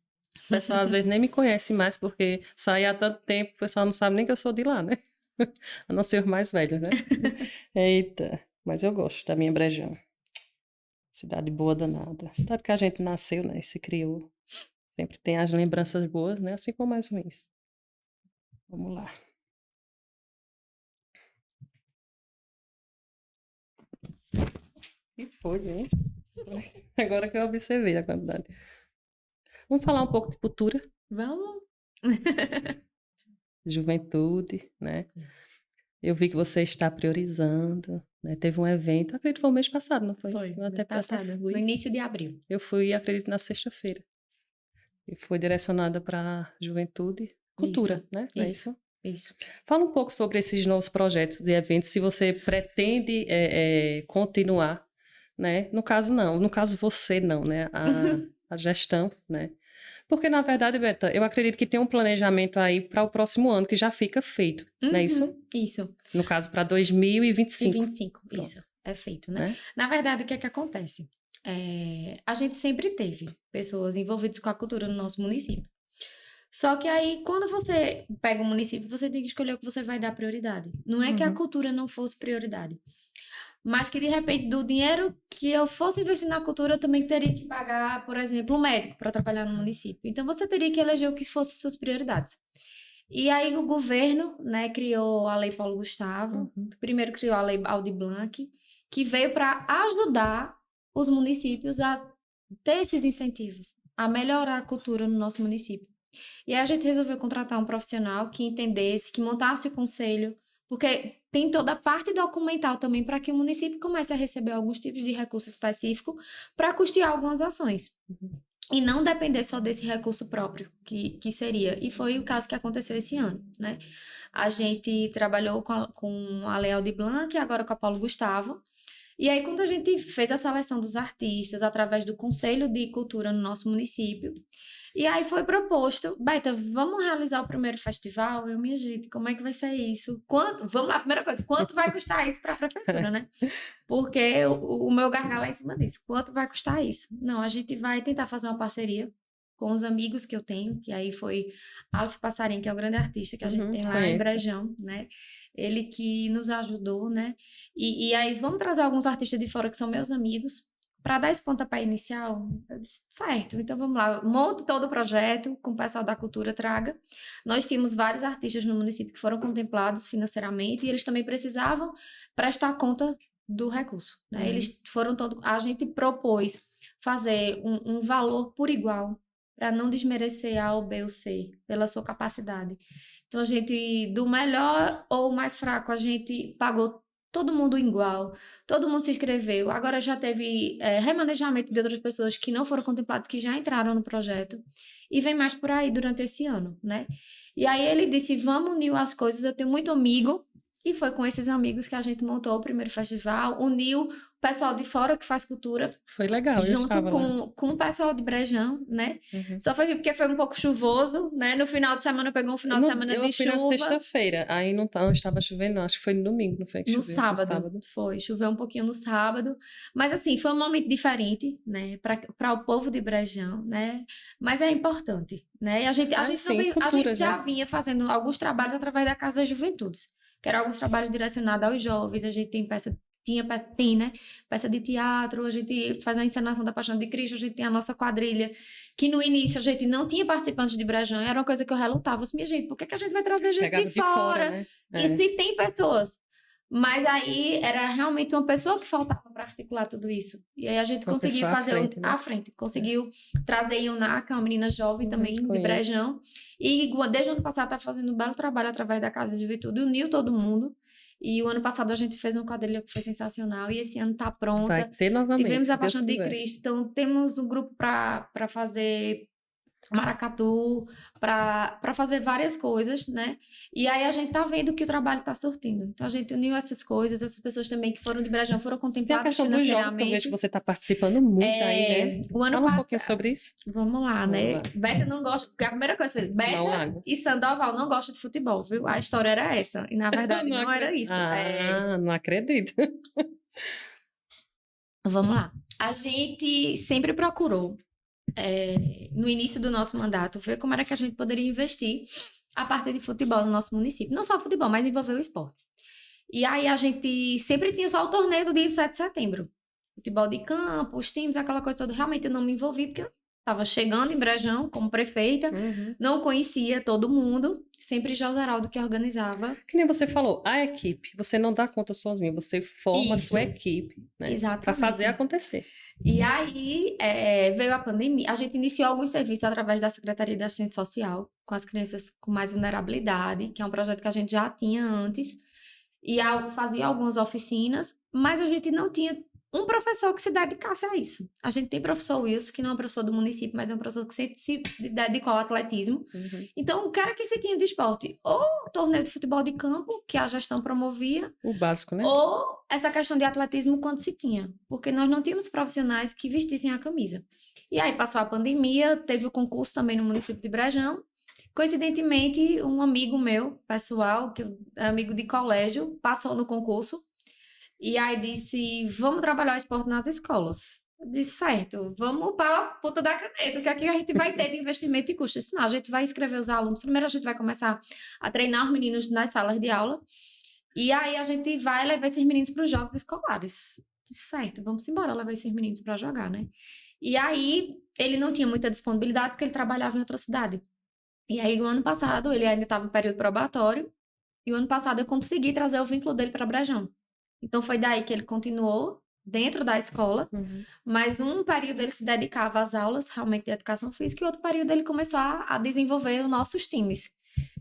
O pessoal às vezes nem me conhece mais, porque saí há tanto tempo, o pessoal não sabe nem que eu sou de lá, né? A não ser os mais velhos, né? Eita, mas eu gosto da minha Brejão. Cidade boa danada. Cidade que a gente nasceu, né? E se criou. Sempre tem as lembranças boas, né? Assim como as ruins. Vamos lá. Que foi, hein? Agora que eu observei a quantidade. Vamos falar um pouco de cultura, Vamos? juventude, né? Eu vi que você está priorizando, né? Teve um evento, acredito que foi o mês passado, não foi? Foi, Eu até mês passado, fui. no início de abril. Eu fui, acredito, na sexta-feira. E foi direcionada para juventude, cultura, Isso, né? Não é isso. Isso. Fala um pouco sobre esses novos projetos e eventos, se você pretende continuar, né? No caso, não. No caso, você não, né? A gestão, né? Porque, na verdade, Beta, eu acredito que tem um planejamento aí para o próximo ano que já fica feito, não é isso? Isso. No caso, para E 2025. 25, Pronto. isso. É feito, né? Né? Na verdade, o que é que acontece? A gente sempre teve pessoas envolvidas com a cultura no nosso município. Só que aí, quando você pega um município, você tem que escolher o que você vai dar prioridade. Não é que a Uhum. cultura não fosse prioridade. Mas que, de repente, do dinheiro que eu fosse investir na cultura, eu também teria que pagar, por exemplo, um médico para trabalhar no município. Então, você teria que eleger o que fossem suas prioridades. E aí, o governo, né, criou a Lei Paulo Gustavo. Primeiro criou a Lei Aldir Blanc, que veio para ajudar os municípios a ter esses incentivos, a melhorar a cultura no nosso município. E aí a gente resolveu contratar um profissional que entendesse, que montasse o conselho, porque tem toda a parte documental também para que o município comece a receber alguns tipos de recurso específico para custear algumas ações. E não depender só desse recurso próprio, que seria. E foi o caso que aconteceu esse ano, né? A gente trabalhou com a Lei Aldir Blanc, agora com a Paulo Gustavo. E aí, quando a gente fez a seleção dos artistas através do Conselho de Cultura no nosso município, e aí foi proposto, Beta, vamos realizar o primeiro festival? Minha gente, como é que vai ser isso? Vamos lá, primeira coisa, quanto vai custar isso para a prefeitura, né? Porque o meu gargalo é em cima disso. Quanto vai custar isso? Não, a gente vai tentar fazer uma parceria com os amigos que eu tenho, que aí foi Alf Passarinho, que é o grande artista que a gente tem lá em Brejão, né? Ele que nos ajudou, né? E aí vamos trazer alguns artistas de fora que são meus amigos, para dar esse pontapé inicial. Eu disse, certo, então vamos lá, monte todo o projeto com o pessoal da cultura, traga. Nós tínhamos vários artistas no município que foram contemplados financeiramente e eles também precisavam prestar conta do recurso, né? Eles foram a gente propôs fazer um valor por igual, para não desmerecer A ou B ou C, pela sua capacidade. Então, a gente, do melhor ou mais fraco, a gente pagou todo mundo igual, todo mundo se inscreveu. Agora já teve remanejamento de outras pessoas que não foram contempladas, que já entraram no projeto. E vem mais por aí durante esse ano, né? E aí ele disse, vamos unir as coisas, eu tenho muito amigo. E foi com esses amigos que a gente montou o primeiro festival, uniu o pessoal de fora que faz cultura. Foi legal, junto com o pessoal de Brejão, né? Só foi porque foi um pouco chuvoso, né? No final de semana pegou um final de semana de chuva. Eu fui na sexta-feira, aí não estava chovendo, não. Acho que foi no domingo, não foi que no choveu? Sábado. Foi, choveu um pouquinho no sábado. Mas assim, foi um momento diferente, né? Para o povo de Brejão, né? Mas é importante, né? E a gente já vinha fazendo alguns trabalhos através da Casa das Juventudes, que eram alguns trabalhos direcionados aos jovens. A gente tem tem, né? Peça de teatro, a gente faz a encenação da Paixão de Cristo, a gente tem a nossa quadrilha, que no início a gente não tinha participantes de Brejão, era uma coisa que eu relutava, assim, minha gente, por que a gente vai trazer gente de fora? Né? E se tem pessoas. Mas aí era realmente uma pessoa que faltava para articular tudo isso. E aí a gente conseguiu fazer à frente. Conseguiu trazer Ionaka, uma menina jovem também, de Brejão. E desde o ano passado está fazendo um belo trabalho através da Casa de Juventude, uniu todo mundo. E o ano passado a gente fez uma quadrilha que foi sensacional. E esse ano tá pronta. Vai ter novamente. Tivemos a se Deus Paixão de quiser. Cristo. Então, temos um grupo para fazer maracatu, para fazer várias coisas, né? E aí a gente tá vendo que o trabalho tá surtindo. Então, a gente uniu essas coisas. Essas pessoas também que foram de Brejão foram Tem a contempladas questão dos jogos, que eu vejo que financeiramente. você está participando muito aí, né? O ano Fala um pouquinho passado... sobre isso. Vamos lá, né? Vamos lá. Beta não gosta... Porque a primeira coisa foi... Não, Beta água. e Sandoval não gostam de futebol, viu? A história era essa. E, na verdade, não era isso. Não acredito. Vamos lá. A gente sempre procurou, no início do nosso mandato, ver como era que a gente poderia investir a parte de futebol no nosso município. Não só futebol, mas envolver o esporte. E aí a gente sempre tinha só o torneio do dia 7 de setembro. Futebol de campo, os times, aquela coisa toda. Realmente eu não me envolvi, porque eu estava chegando em Brejão como prefeita, não conhecia todo mundo, sempre Joseraldo que organizava. Que nem você falou, a equipe, você não dá conta sozinho, você forma a Isso. sua equipe, né? Exatamente. Para fazer acontecer. E aí veio a pandemia. A gente iniciou alguns serviços através da Secretaria de Assistência Social com as crianças com mais vulnerabilidade, que é um projeto que a gente já tinha antes. E fazia algumas oficinas, mas a gente não tinha um professor que se dedicasse a isso. A gente tem professor Wilson, que não é um professor do município, mas é um professor que se dedicou ao atletismo. Então, o que era que se tinha de esporte? Ou torneio de futebol de campo, que a gestão promovia, O básico, né? ou essa questão de atletismo quando se tinha. Porque nós não tínhamos profissionais que vestissem a camisa. E aí passou a pandemia, teve o concurso também no município de Brejão. Coincidentemente, um amigo meu, pessoal, que é amigo de colégio, passou no concurso. E aí disse, vamos trabalhar o esporte nas escolas. Eu disse, certo, vamos para a ponta da caneta, que aqui a gente vai ter de investimento e custo. Senão, a gente vai inscrever os alunos. Primeiro, a gente vai começar a treinar os meninos nas salas de aula. E aí, a gente vai levar esses meninos para os jogos escolares. Eu disse, certo, vamos embora levar esses meninos para jogar, né? E aí, ele não tinha muita disponibilidade, porque ele trabalhava em outra cidade. E aí, o ano passado, ele ainda estava em período probatório. E o ano passado, eu consegui trazer o vínculo dele para Brejão. Então, foi daí que ele continuou dentro da escola, mas um período ele se dedicava às aulas, realmente, de educação física, e outro período ele começou a desenvolver os nossos times.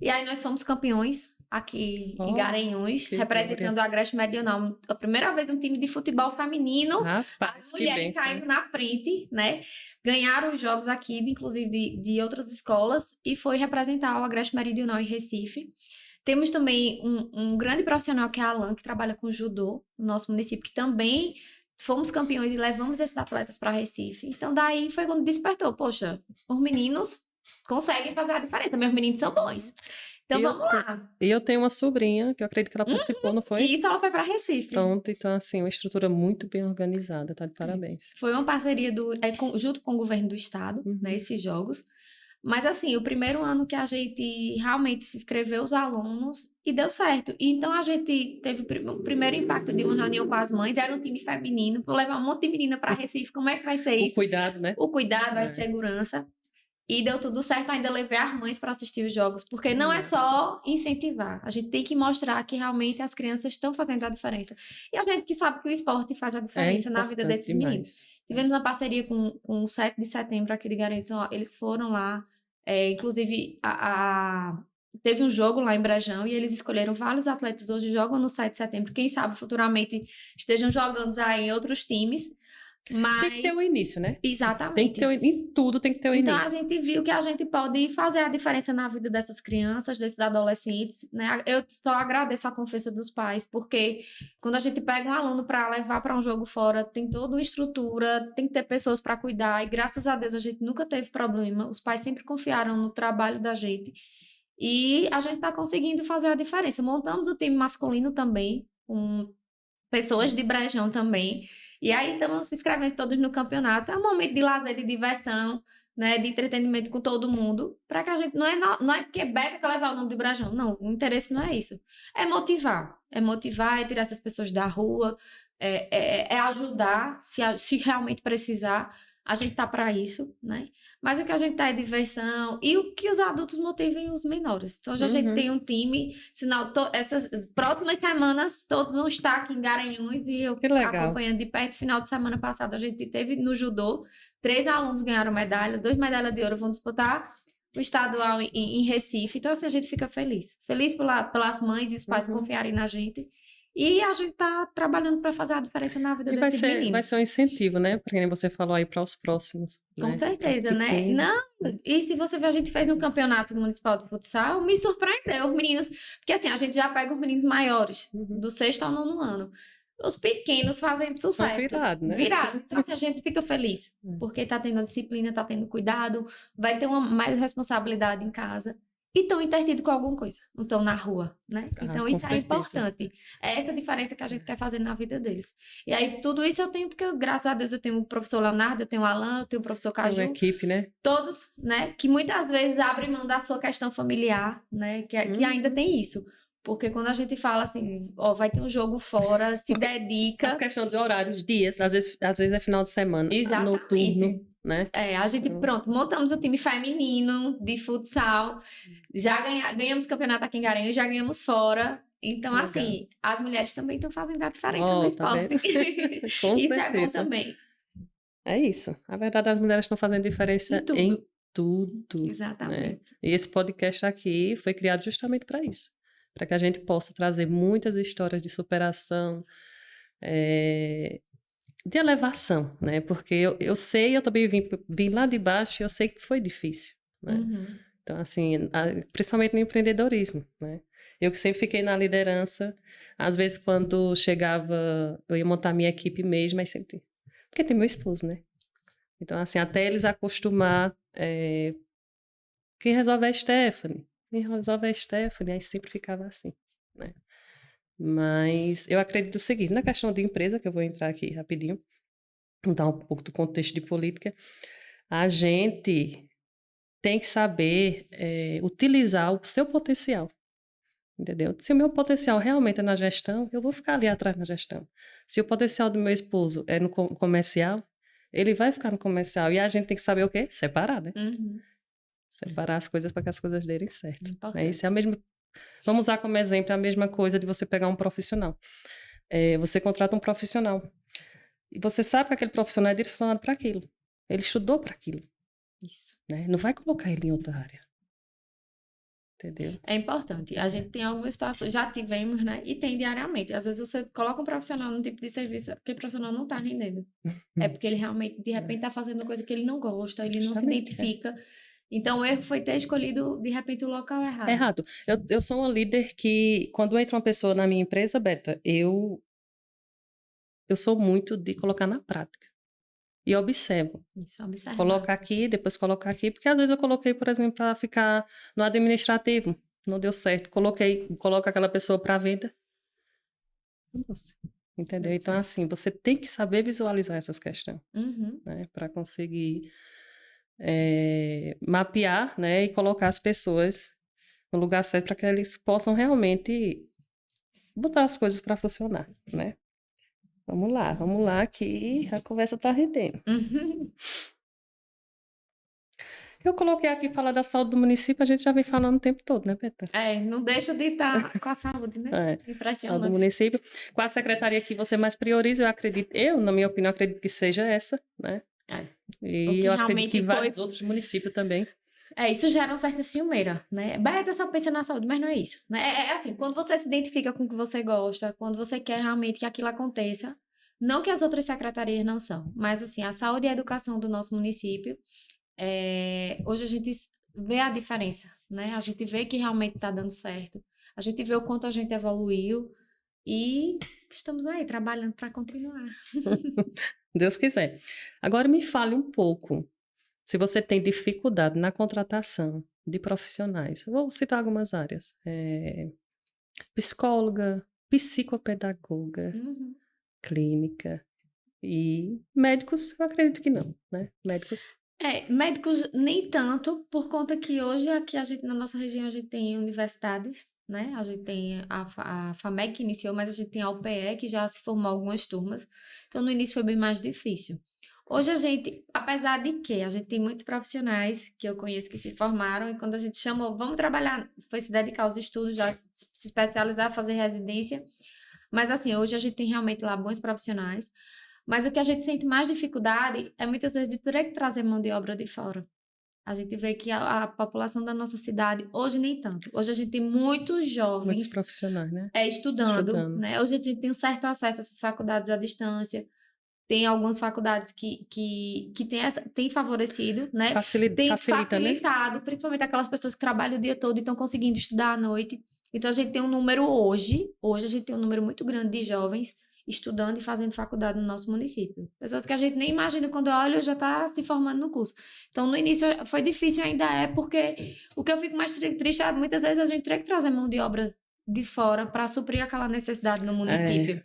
E aí, nós fomos campeões aqui em Garanhuns, representando a Agreste Meridional. A primeira vez um time de futebol feminino, Rapaz, as mulheres saindo na frente, né? Ganharam os jogos aqui, inclusive de outras escolas, e foi representar o Agreste Meridional em Recife. Temos também um grande profissional que é a Alan, que trabalha com judô no nosso município, que também fomos campeões e levamos esses atletas para Recife. Então, daí foi quando despertou. Poxa, os meninos conseguem fazer a diferença. Meus meninos são bons. Então, vamos lá. E eu tenho uma sobrinha, que eu acredito que ela participou, não foi? E isso ela foi para Recife. Pronto, então, assim, uma estrutura muito bem organizada, tá de parabéns. Foi uma parceria junto com o governo do estado, né, esses jogos. Mas, assim, o primeiro ano que a gente realmente se inscreveu os alunos e deu certo. E, então, a gente teve o primeiro impacto de uma reunião com as mães. Era um time feminino. Vou levar um monte de menina para Recife. Como é que vai ser isso? O cuidado, né? O cuidado, a segurança. E deu tudo certo. Ainda levei as mães para assistir os jogos. Porque não é só incentivar. A gente tem que mostrar que realmente as crianças estão fazendo a diferença. E a gente que sabe que o esporte faz a diferença na vida desses meninos. Tivemos uma parceria com o 7 de setembro aqui de Garanhuns. Eles foram lá. Inclusive, teve um jogo lá em Brejão e eles escolheram vários atletas hoje jogam no 7 de setembro. Quem sabe futuramente estejam jogando aí em outros times. Mas... Tem que ter o início, né? Exatamente. Tem que ter em tudo tem que ter o início. Então, a gente viu que a gente pode fazer a diferença na vida dessas crianças, desses adolescentes, né? Eu só agradeço a confiança dos pais, porque quando a gente pega um aluno para levar para um jogo fora, tem toda uma estrutura, tem que ter pessoas para cuidar, e graças a Deus a gente nunca teve problema. Os pais sempre confiaram no trabalho da gente. E a gente está conseguindo fazer a diferença. Montamos o time masculino também, com pessoas de Brejão também. E aí estamos se inscrevendo todos no campeonato. É um momento de lazer, de diversão, né, de entretenimento com todo mundo. Para que a gente... Não é porque Beca quer levar o nome de Brejão. Não, o interesse não é isso. É motivar. É tirar essas pessoas da rua. É ajudar, se realmente precisar. A gente tá para isso, né? Mas o que a gente tá é diversão e o que os adultos motivem os menores. Então, hoje a gente tem um time, essas próximas semanas, todos vão estar aqui em Garanhuns e eu acompanhando de perto. Final de semana passada, a gente teve no judô, 3 alunos ganharam medalha, 2 medalhas de ouro vão disputar o estadual em Recife. Então, assim, a gente fica feliz. Feliz pelas mães e os pais confiarem na gente. E a gente tá trabalhando para fazer a diferença na vida E desses meninos. vai ser um incentivo, né? Porque nem você falou aí para os próximos. Com né? certeza, Pros né? pequenos. Não, e se você ver, a gente fez no Campeonato Municipal de Futsal, me surpreendeu os meninos, porque assim, a gente já pega os meninos maiores, do 6º ao 9º ano. Os pequenos fazem sucesso. Virado, né? Virado. Então, assim, a gente fica feliz, porque tá tendo disciplina, tá tendo cuidado, vai ter uma mais responsabilidade em casa. E estão intertidos com alguma coisa, não estão na rua, né? Então, com isso é certeza. importante. É essa diferença que a gente quer fazer na vida deles. E aí, tudo isso eu tenho, porque, graças a Deus, eu tenho o professor Leonardo, eu tenho o Alan, eu tenho o professor Tem Caju. uma equipe, né? Todos, né? Que muitas vezes abrem mão da sua questão familiar, né? Que ainda tem isso. Porque quando a gente fala assim, ó, vai ter um jogo fora, se dedica. As questões de horários, dias, às vezes é final de semana, Exatamente. noturno, né? A gente, pronto, montamos o time feminino de futsal, já ganhamos campeonato aqui em Garanhuns, já ganhamos fora. Então, Legal. assim, as mulheres também estão fazendo a diferença no Tá esporte. Com Isso certeza. é bom também. É isso. Na verdade, as mulheres estão fazendo diferença em tudo. Exatamente. Né? E esse podcast aqui foi criado justamente para isso. Para que a gente possa trazer muitas histórias de superação, de elevação, né? Porque eu sei, eu também vim lá de baixo e eu sei que foi difícil, né? Então, assim, principalmente no empreendedorismo, né? Eu que sempre fiquei na liderança, às vezes quando chegava, eu ia montar minha equipe mesmo, mas sempre... Porque tem meu esposo, né? Então, assim, até eles acostumar, quem resolve é a Stephanie, aí sempre ficava assim, né? Mas eu acredito o seguinte, na questão de empresa, que eu vou entrar aqui rapidinho, dar um pouco do contexto de política, a gente tem que saber utilizar o seu potencial, entendeu? Se o meu potencial realmente é na gestão, eu vou ficar ali atrás na gestão. Se o potencial do meu esposo é no comercial, ele vai ficar no comercial. E a gente tem que saber o quê? Separar, né? Separar as coisas para que as coisas derem certo. Isso é a mesma... Vamos usar como exemplo a mesma coisa de você pegar um profissional. Você contrata um profissional. E você sabe que aquele profissional é direcionado para aquilo. Ele estudou para aquilo. Isso. Né? Não vai colocar ele em outra área. Entendeu? É importante. A gente tem algumas situações, já tivemos, né? E tem diariamente. Às vezes você coloca um profissional num tipo de serviço, porque o profissional não está rendendo. É porque ele realmente, de repente, está fazendo coisa que ele não gosta, ele não se identifica. Então, o erro foi ter escolhido, de repente, o local errado. Errado. Eu sou uma líder que, quando entra uma pessoa na minha empresa, Beta, eu sou muito de colocar na prática. E observo. Isso, observar. Coloca aqui, depois colocar aqui, porque às vezes eu coloquei, por exemplo, para ficar no administrativo. Não deu certo. Coloca aquela pessoa para venda. Entendeu? Então, assim, você tem que saber visualizar essas questões. Né, para conseguir mapear, né, e colocar as pessoas no lugar certo para que eles possam realmente botar as coisas para funcionar, né? Vamos lá, que a conversa está rendendo. Eu coloquei aqui falar da saúde do município, a gente já vem falando o tempo todo, né, Beta? Não deixa de estar com a saúde, né? Impressionante. Saúde do município. Qual a secretaria que você mais prioriza? Na minha opinião, acredito que seja essa, né? E eu acredito que vários outros municípios também. Isso gera uma certa ciumeira, né? Beta só pensa na saúde, mas não é isso. Né? É assim, quando você se identifica com o que você gosta, quando você quer realmente que aquilo aconteça, não que as outras secretarias não são, mas assim, a saúde e a educação do nosso município, hoje a gente vê a diferença, né? A gente vê que realmente está dando certo, a gente vê o quanto a gente evoluiu e estamos aí trabalhando para continuar. Deus quiser. Agora me fale um pouco, se você tem dificuldade na contratação de profissionais. Eu vou citar algumas áreas. Psicóloga, psicopedagoga, clínica e médicos, eu acredito que não, né? Médicos nem tanto, por conta que hoje aqui na nossa região a gente tem universidades, né? A gente tem a FAMEC que iniciou, mas a gente tem a UPE que já se formou algumas turmas. Então, no início foi bem mais difícil. Hoje a gente, apesar de que a gente tem muitos profissionais que eu conheço que se formaram e quando a gente chamou, vamos trabalhar, foi se dedicar aos estudos, já se especializar, fazer residência. Mas assim, hoje a gente tem realmente lá bons profissionais. Mas o que a gente sente mais dificuldade é muitas vezes de ter que trazer mão de obra de fora. A gente vê que a população da nossa cidade, hoje nem tanto. Hoje a gente tem muitos jovens Muitos profissionais, né? estudando, né? Hoje a gente tem um certo acesso a essas faculdades à distância. Tem algumas faculdades que têm favorecido, né? Tem Facilita, né? facilitado, principalmente aquelas pessoas que trabalham o dia todo e estão conseguindo estudar à noite. Então, a gente tem um número hoje a gente tem um número muito grande de jovens estudando e fazendo faculdade no nosso município. Pessoas que a gente nem imagina, quando olha, já está se formando no curso. Então, no início foi difícil, ainda é, porque o que eu fico mais triste é, muitas vezes, a gente tem que trazer mão de obra de fora para suprir aquela necessidade no município.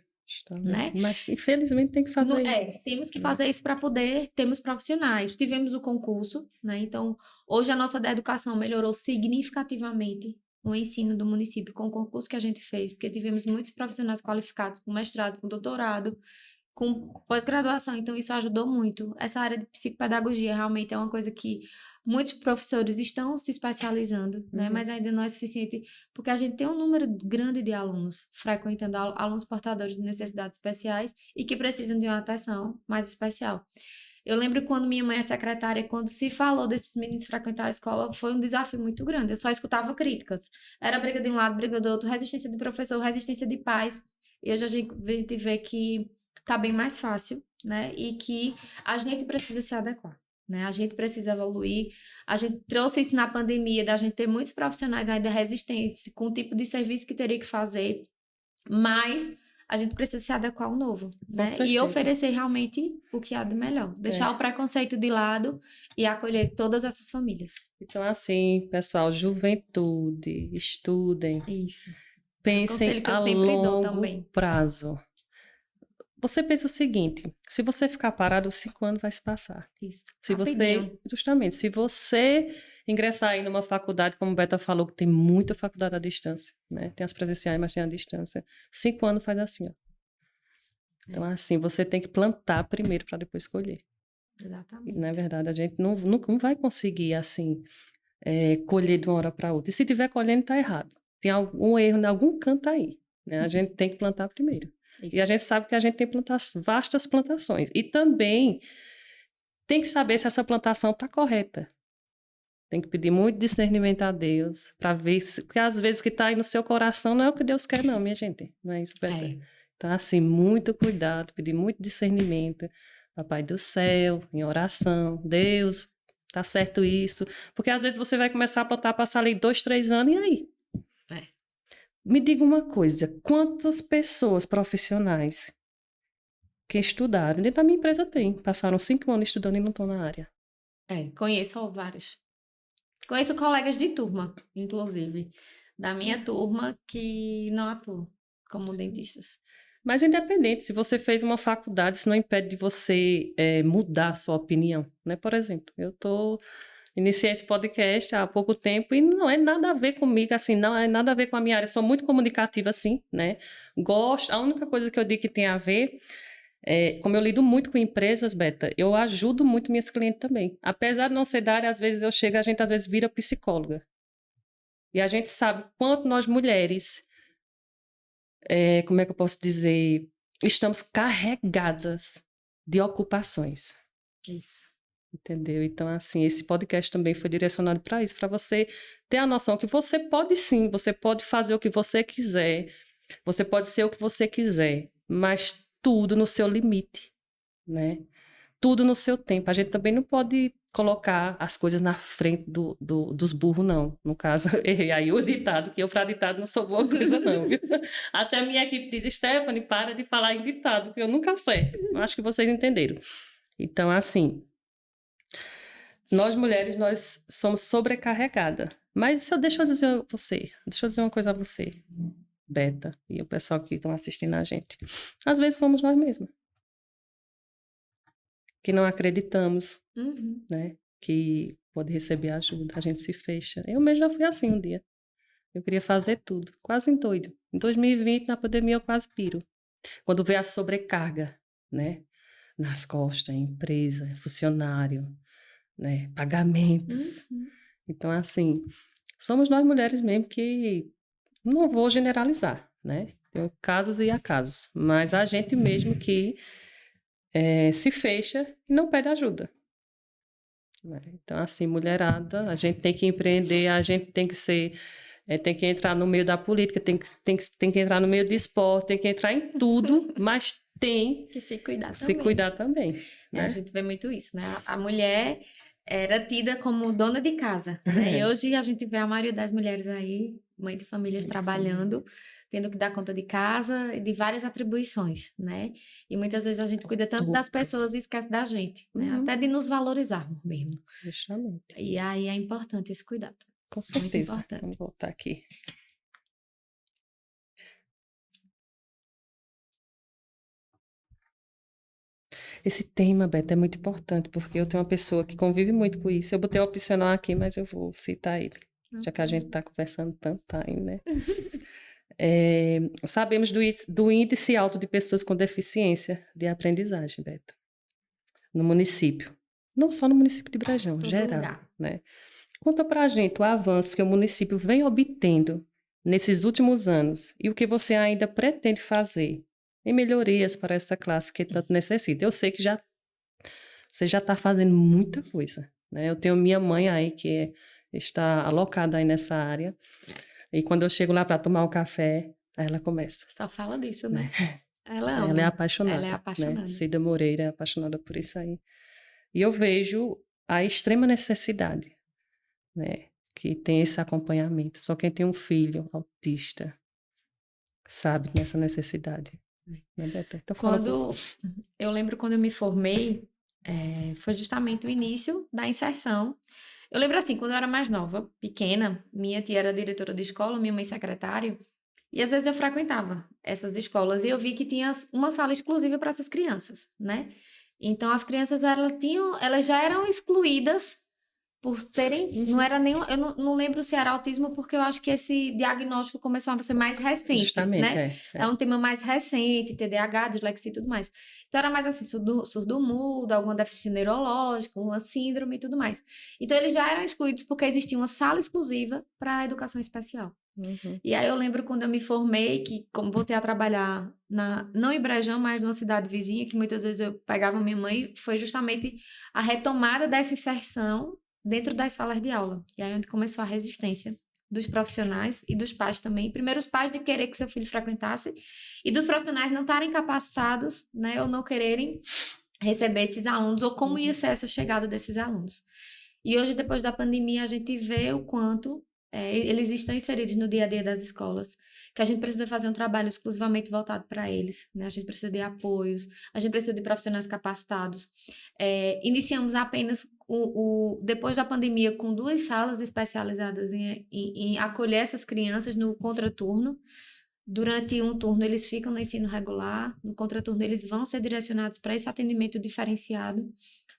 Né? Mas, infelizmente, tem que fazer isso. Temos que fazer isso para poder termos profissionais. Tivemos o concurso, né? Então, hoje a nossa educação melhorou significativamente o ensino do município com o concurso que a gente fez, porque tivemos muitos profissionais qualificados com mestrado, com doutorado, com pós-graduação, então isso ajudou muito. Essa área de psicopedagogia realmente é uma coisa que muitos professores estão se especializando, né? Mas ainda não é suficiente, porque a gente tem um número grande de alunos frequentando, alunos portadores de necessidades especiais e que precisam de uma atenção mais especial. Eu lembro quando minha mãe é secretária, quando se falou desses meninos frequentar a escola, foi um desafio muito grande. Eu só escutava críticas. Era briga de um lado, briga do outro, resistência de professor, resistência de pais. E hoje a gente vê que tá bem mais fácil, né? E que a gente precisa se adequar, né? A gente precisa evoluir. A gente trouxe isso na pandemia, da gente ter muitos profissionais ainda resistentes com o tipo de serviço que teria que fazer, mas a gente precisa se adequar ao novo, né? E oferecer realmente o que há de melhor. Deixar o preconceito de lado e acolher todas essas famílias. Então, assim, pessoal, juventude, estudem. Isso. Pensem a longo prazo. Você pensa o seguinte, se você ficar parado, 5 anos vai se passar. Isso. Justamente, se você ingressar aí numa faculdade, como a Beta falou, que tem muita faculdade à distância, né? Tem as presenciais, mas tem a distância. 5 anos faz assim, ó. Então, assim, você tem que plantar primeiro para depois colher. Exatamente. E, na verdade, a gente não vai conseguir, assim, colher de uma hora para outra. E se tiver colhendo, está errado. Tem algum erro em algum canto aí, né? A gente tem que plantar primeiro. Isso. E a gente sabe que a gente tem vastas plantações. E também tem que saber se essa plantação está correta. Tem que pedir muito discernimento a Deus para ver porque às vezes o que está aí no seu coração não é o que Deus quer, não, minha gente. Não é isso, Beta? Então, assim, muito cuidado, pedir muito discernimento. Papai do céu, em oração. Deus, tá certo isso? Porque às vezes você vai começar a plantar, passar ali 2, 3 anos, e aí? Me diga uma coisa, quantas pessoas profissionais que estudaram, dentro da minha empresa passaram 5 anos estudando e não estão na área? Conheço vários. Conheço colegas de turma, inclusive, da minha turma que não atuam como dentistas. Mas independente, se você fez uma faculdade, isso não impede de você mudar a sua opinião, né? Por exemplo, iniciei esse podcast há pouco tempo e não é nada a ver comigo, assim, não é nada a ver com a minha área. Eu sou muito comunicativa, assim, né? Gosto, a única coisa que eu digo que tem a ver, como eu lido muito com empresas, Beta, eu ajudo muito minhas clientes também. Apesar de não ser da área, às vezes a gente às vezes vira psicóloga. E a gente sabe quanto nós mulheres, como é que eu posso dizer, estamos carregadas de ocupações. Isso. Entendeu? Então, assim, esse podcast também foi direcionado para isso, para você ter a noção que você pode sim, você pode fazer o que você quiser, você pode ser o que você quiser, mas tudo no seu limite, né? Tudo no seu tempo. A gente também não pode colocar as coisas na frente dos burros, não. No caso, errei aí o ditado, que eu para ditado não sou boa coisa, não. Até a minha equipe diz, Stephanie, para de falar em ditado, que eu nunca acerto. Acho que vocês entenderam. Então, assim, nós mulheres, nós somos sobrecarregadas. Mas deixa eu dizer uma coisa a você, Beta, e o pessoal que estão assistindo a gente. Às vezes somos nós mesmas. Que não acreditamos, né? Que pode receber ajuda, a gente se fecha. Eu mesmo já fui assim um dia. Eu queria fazer tudo, quase doido. Em 2020, na pandemia, eu quase piro. Quando veio a sobrecarga, né? Nas costas, empresa, funcionário, né? Pagamentos. Então, assim, somos nós mulheres mesmo que não vou generalizar, né? Tem casos e acasos, mas a gente mesmo que se fecha e não pede ajuda. né? Então, assim, mulherada, a gente tem que empreender, a gente tem que ser, tem que entrar no meio da política, tem que entrar no meio do esporte, tem que entrar em tudo, mas tem Que se cuidar que se também. cuidar também, A né? gente vê muito isso, né? A mulher era tida como dona de casa, né? E hoje a gente vê a maioria das mulheres aí, mãe de famílias, trabalhando, tendo que dar conta de casa e de várias atribuições, né? E muitas vezes a gente cuida tanto das pessoas e esquece da gente, né? Uhum. Até de nos valorizarmos mesmo. Justamente. E aí é importante esse cuidado. Com Muito certeza. importante. Vamos voltar aqui. Esse tema, Beto, é muito importante, porque eu tenho uma pessoa que convive muito com isso. Eu botei o opcional aqui, mas eu vou citar ele, já que a gente está conversando tanto, tá aí, né? Sabemos do índice alto de pessoas com deficiência de aprendizagem, Beto, no município. Não só no município de Brejão, Todo geral, lugar. né? Conta pra gente o avanço que o município vem obtendo nesses últimos anos e o que você ainda pretende fazer em melhorias para essa classe que tanto necessita. Eu sei que você já está fazendo muita coisa, né? Eu tenho minha mãe aí que está alocada aí nessa área e quando eu chego lá para tomar um café, aí ela começa. Só fala disso, né? Ela Ela é ama. apaixonada, Ela é apaixonada. né? Cida Moreira é apaixonada por isso aí. E eu vejo a extrema necessidade, né? Que tem esse acompanhamento. Só quem tem um filho autista sabe dessa necessidade. Né, Beto? Então, fala Eu lembro quando eu me formei, foi justamente o início da inserção. Eu lembro assim, quando eu era mais nova, pequena, minha tia era diretora de escola, minha mãe secretária, e às vezes eu frequentava essas escolas e eu vi que tinha uma sala exclusiva para essas crianças, né? Então as crianças elas já eram excluídas por terem, não era nenhum, eu não lembro se era autismo, porque eu acho que esse diagnóstico começou a ser mais recente, justamente, né? É um tema mais recente, TDAH, dislexia e tudo mais. Então era mais assim, surdo-mudo, alguma deficiência neurológica, uma síndrome e tudo mais. Então eles já eram excluídos porque existia uma sala exclusiva para a educação especial. Uhum. E aí eu lembro quando eu me formei, que como voltei a trabalhar não em Brejão, mas numa cidade vizinha, que muitas vezes eu pegava minha mãe, foi justamente a retomada dessa inserção dentro das salas de aula. E aí onde começou a resistência dos profissionais e dos pais também. Primeiro os pais de querer que seu filho frequentasse e dos profissionais não estarem capacitados, né, ou não quererem receber esses alunos, ou como ia ser essa chegada desses alunos. E hoje, depois da pandemia, a gente vê o quanto eles estão inseridos no dia a dia das escolas, que a gente precisa fazer um trabalho exclusivamente voltado para eles, né? A gente precisa de apoios, a gente precisa de profissionais capacitados. Iniciamos apenas depois da pandemia com 2 salas especializadas em acolher essas crianças no contraturno. Durante um turno eles ficam no ensino regular, no contraturno eles vão ser direcionados para esse atendimento diferenciado,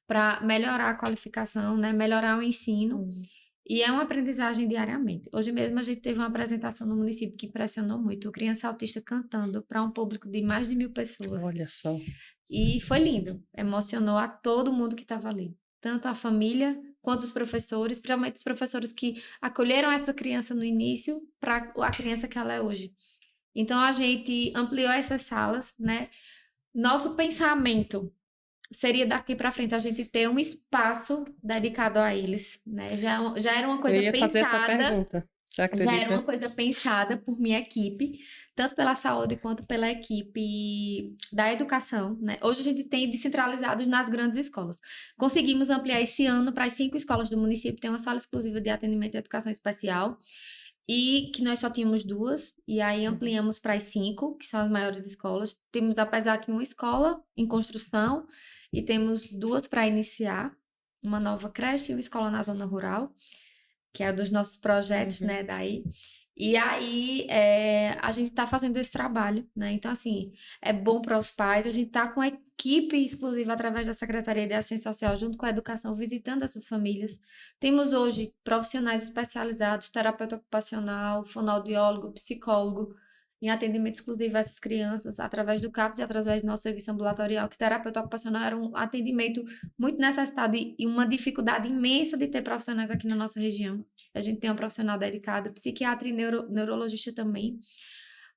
para melhorar a qualificação, né? Melhorar o ensino. E é uma aprendizagem diariamente. Hoje mesmo a gente teve uma apresentação no município que impressionou muito. Criança autista cantando para um público de mais de 1.000 pessoas. Olha só. E foi lindo. Emocionou a todo mundo que estava ali. Tanto a família quanto os professores, principalmente os professores que acolheram essa criança no início para a criança que ela é hoje. Então a gente ampliou essas salas, né? Nosso pensamento seria daqui para frente a gente ter um espaço dedicado a eles, né? Já era uma coisa Eu ia fazer essa pensada. pergunta. Você acredita? Já era uma coisa pensada por minha equipe, tanto pela saúde quanto pela equipe da educação, né? Hoje a gente tem descentralizados nas grandes escolas. Conseguimos ampliar esse ano para as 5 escolas do município, tem uma sala exclusiva de atendimento e educação especial, e que nós só tínhamos 2, e aí ampliamos para as 5, que são as maiores escolas. Temos, apesar que uma escola em construção, e temos 2 para iniciar, uma nova creche e uma escola na zona rural, que é um dos nossos projetos, né, daí. E aí, a gente está fazendo esse trabalho, né? Então, assim, é bom para os pais. A gente está com a equipe exclusiva através da Secretaria de Assistência Social, junto com a educação, visitando essas famílias. Temos hoje profissionais especializados, terapeuta ocupacional, fonoaudiólogo, psicólogo, em atendimento exclusivo a essas crianças, através do CAPS e através do nosso serviço ambulatorial, que terapeuta ocupacional era um atendimento muito necessitado e uma dificuldade imensa de ter profissionais aqui na nossa região. A gente tem um profissional dedicado, psiquiatra e neurologista também.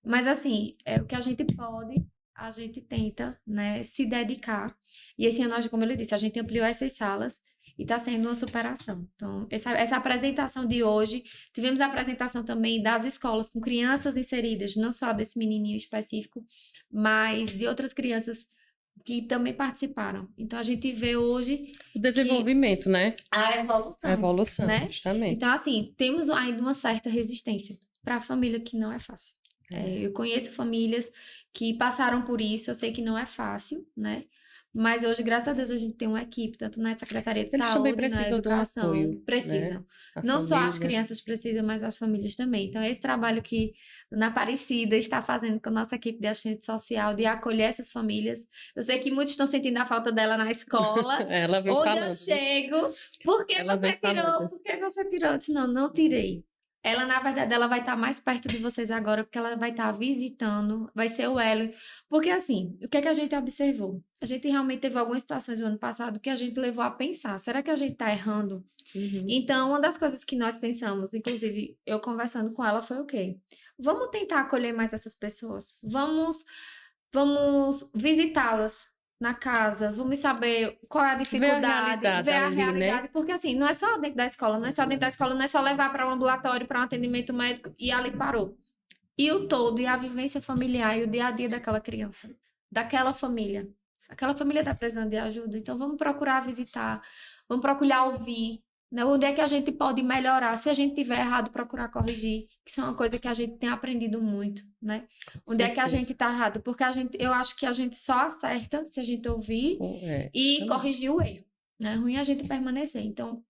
Mas, assim, o que a gente pode, a gente tenta, né, se dedicar. E esse ano, como eu disse, a gente ampliou essas salas e está sendo uma superação. Então, essa apresentação de hoje, tivemos a apresentação também das escolas com crianças inseridas, não só desse menininho específico, mas de outras crianças que também participaram. Então, a gente vê hoje O desenvolvimento, né? a evolução. A evolução, né? justamente. Então, assim, temos ainda uma certa resistência para a família, que não é fácil. Eu conheço famílias que passaram por isso, eu sei que não é fácil, né? Mas hoje, graças a Deus, a gente tem uma equipe, tanto na Secretaria de Eles Saúde, também na precisam de um educação, apoio, precisam. né? A Não só as família. crianças precisam, mas as famílias também. Então, esse trabalho que a Dona Aparecida está fazendo com a nossa equipe de assistente social, de acolher essas famílias. Eu sei que muitos estão sentindo a falta dela na escola, Ela vem onde falando eu isso. chego. Por que Ela você vem tirou? falando. Por que você tirou? Eu disse, não, não tirei. Ela, na verdade, ela vai estar mais perto de vocês agora, porque ela vai estar visitando, vai ser o elo. Porque, assim, o que é que a gente observou? A gente realmente teve algumas situações no ano passado que a gente levou a pensar, será que a gente está errando? Uhum. Então, uma das coisas que nós pensamos, inclusive eu conversando com ela, foi o quê? Vamos tentar acolher mais essas pessoas. Vamos visitá-las na casa, vamos saber qual é a dificuldade, ver a ali, realidade, né? porque assim, não é só dentro da escola, não é só dentro da escola, não é só levar para um ambulatório, para um atendimento médico e ali parou. E o todo, e a vivência familiar e o dia a dia daquela criança, daquela família. Aquela família está precisando de ajuda, então vamos procurar visitar, vamos procurar ouvir, né? Onde é que a gente pode melhorar? Se a gente tiver errado, procurar corrigir, que isso é uma coisa que a gente tem aprendido muito, né? Onde é que a gente está errado? Porque eu acho que a gente só acerta se a gente ouvir e corrigir o erro. Não é ruim a gente permanecer. Então,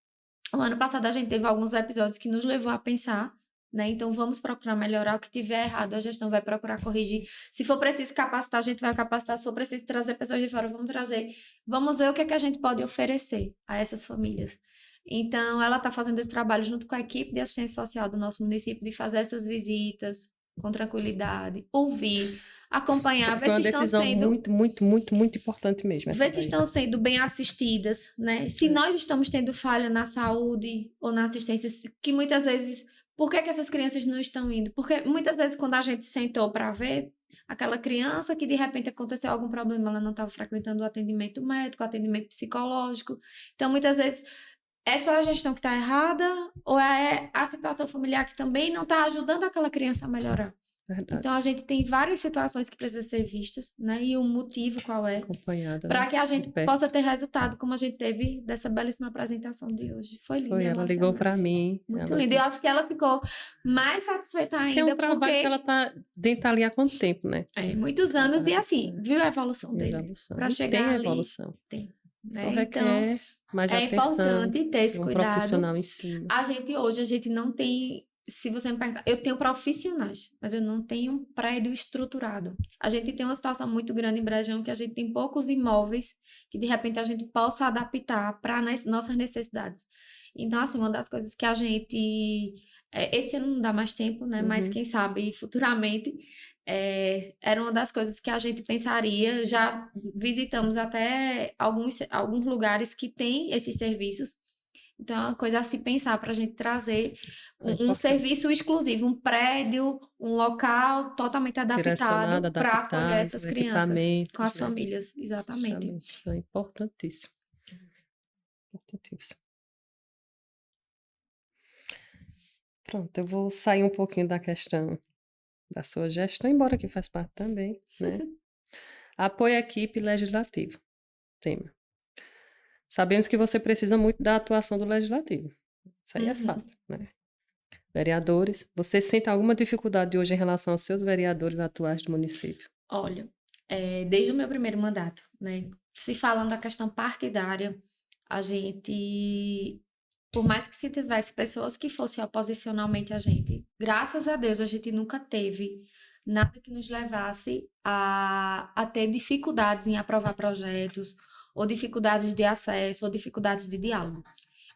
o ano passado a gente teve alguns episódios que nos levou a pensar, né? Então, vamos procurar melhorar. O que tiver errado, a gestão vai procurar corrigir. Se for preciso capacitar, a gente vai capacitar. Se for preciso trazer pessoas de fora, vamos trazer. Vamos ver o que é que a gente pode oferecer a essas famílias. Então, ela está fazendo esse trabalho junto com a equipe de assistência social do nosso município, de fazer essas visitas com tranquilidade, ouvir, acompanhar, ver se estão sendo... muito importante mesmo. Ver se estão sendo bem assistidas, né? Se nós estamos tendo falha na saúde ou na assistência, que muitas vezes... Por que essas crianças não estão indo? Porque muitas vezes quando a gente sentou para ver, aquela criança que de repente aconteceu algum problema, ela não estava frequentando o atendimento médico, o atendimento psicológico. Então, muitas vezes... É só a gestão que está errada ou é a situação familiar que também não está ajudando aquela criança a melhorar? Verdade. Então, a gente tem várias situações que precisam ser vistas, né? E o motivo qual é? Acompanhada. Para que a gente possa ter resultado, como a gente teve dessa belíssima apresentação de hoje. Foi lindo. Ela ligou para mim. Muito lindo. Eu acho que ela ficou mais satisfeita ainda. Que é um trabalho que ela está dentro ali há quanto tempo, né? Muitos anos. E assim, viu a evolução dele? Para chegar tem ali. Evolução. Tem. Só requer mais atenção. É importante ter esse cuidado. Profissional em cima. Hoje, a gente não tem... Se você me perguntar, eu tenho profissionais, mas eu não tenho um prédio estruturado. A gente tem uma situação muito grande em Brejão, que a gente tem poucos imóveis que, de repente, a gente possa adaptar para nossas necessidades. Então, assim, uma das coisas que a gente... esse ano não dá mais tempo, né? Mas, quem sabe, futuramente... era uma das coisas que a gente pensaria. Já visitamos até alguns lugares que têm esses serviços. Então, é uma coisa a se pensar para a gente trazer um serviço exclusivo, um prédio, um local totalmente adaptado para acolher essas crianças com as famílias. Exatamente. É importantíssimo. Importantíssimo. Pronto, eu vou sair um pouquinho da questão da sua gestão, embora que faz parte também, né? Apoio à equipe legislativa. Tema. Sabemos que você precisa muito da atuação do legislativo. Isso aí é fato, né? Vereadores, você sente alguma dificuldade hoje em relação aos seus vereadores atuais do município? Olha, desde o meu primeiro mandato, né? Se falando da questão partidária, a gente... Por mais que se tivesse pessoas que fossem oposicionalmente a gente, graças a Deus a gente nunca teve nada que nos levasse a ter dificuldades em aprovar projetos, ou dificuldades de acesso, ou dificuldades de diálogo.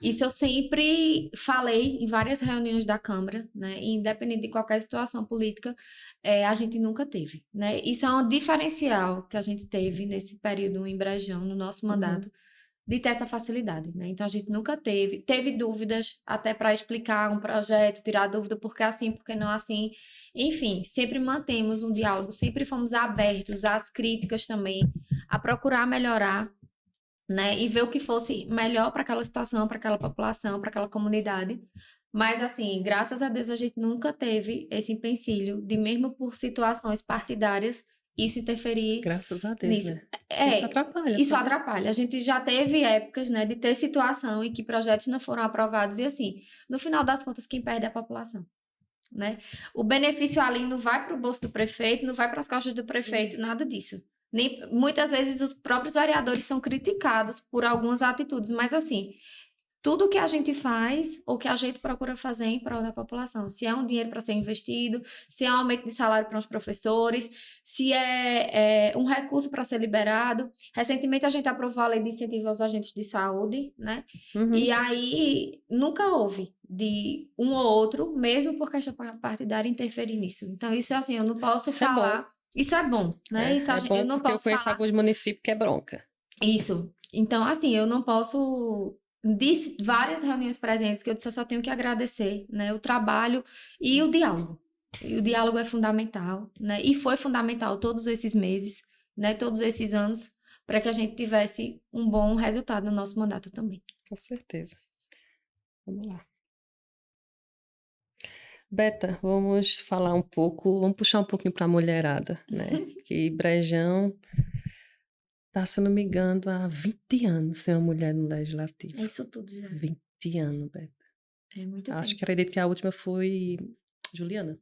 Isso eu sempre falei em várias reuniões da Câmara, né? E independente de qualquer situação política, a gente nunca teve, né? Isso é um diferencial que a gente teve nesse período em Brejão, no nosso mandato, de ter essa facilidade, né? Então, a gente nunca teve dúvidas até para explicar um projeto, tirar dúvida por que assim, por que não assim. Enfim, sempre mantemos um diálogo, sempre fomos abertos às críticas também, a procurar melhorar, né? E ver o que fosse melhor para aquela situação, para aquela população, para aquela comunidade. Mas, assim, graças a Deus a gente nunca teve esse empecilho de, mesmo por situações partidárias, isso interferir Graças a Deus, nisso. né? Isso atrapalha, Isso sabe? atrapalha. A gente já teve épocas, né, de ter situação em que projetos não foram aprovados e, assim, no final das contas, quem perde é a população, né? O benefício ali não vai para o bolso do prefeito, não vai para as costas do prefeito, nada disso. Nem, muitas vezes os próprios vereadores são criticados por algumas atitudes, mas assim, tudo que a gente faz ou que a gente procura fazer em prol da população. Se é um dinheiro para ser investido, se é um aumento de salário para os professores, se é um recurso para ser liberado. Recentemente a gente aprovou a lei de incentivo aos agentes de saúde, né? Uhum. E aí nunca houve de um ou outro, mesmo por questão partidária, interferir nisso. Então isso é assim, eu não posso Isso é bom. falar. Isso é bom, né? Isso É bom eu não porque eu posso conheço falar. alguns municípios que é bronca. Isso. Então, assim, eu não posso. Disse várias reuniões presentes que eu disse, eu só tenho que agradecer, né? O trabalho e o diálogo. E o diálogo é fundamental, né? E foi fundamental todos esses meses, né? Todos esses anos, para que a gente tivesse um bom resultado no nosso mandato também. Com certeza. Vamos lá. Beta, vamos falar um pouco, vamos puxar um pouquinho para a mulherada, né? Que Brejão tá, se eu não me engano, há 20 anos sem uma mulher no Legislativo. É isso tudo já. 20 anos, Beta. É muito Acho tempo. que acredito que a última foi Juliana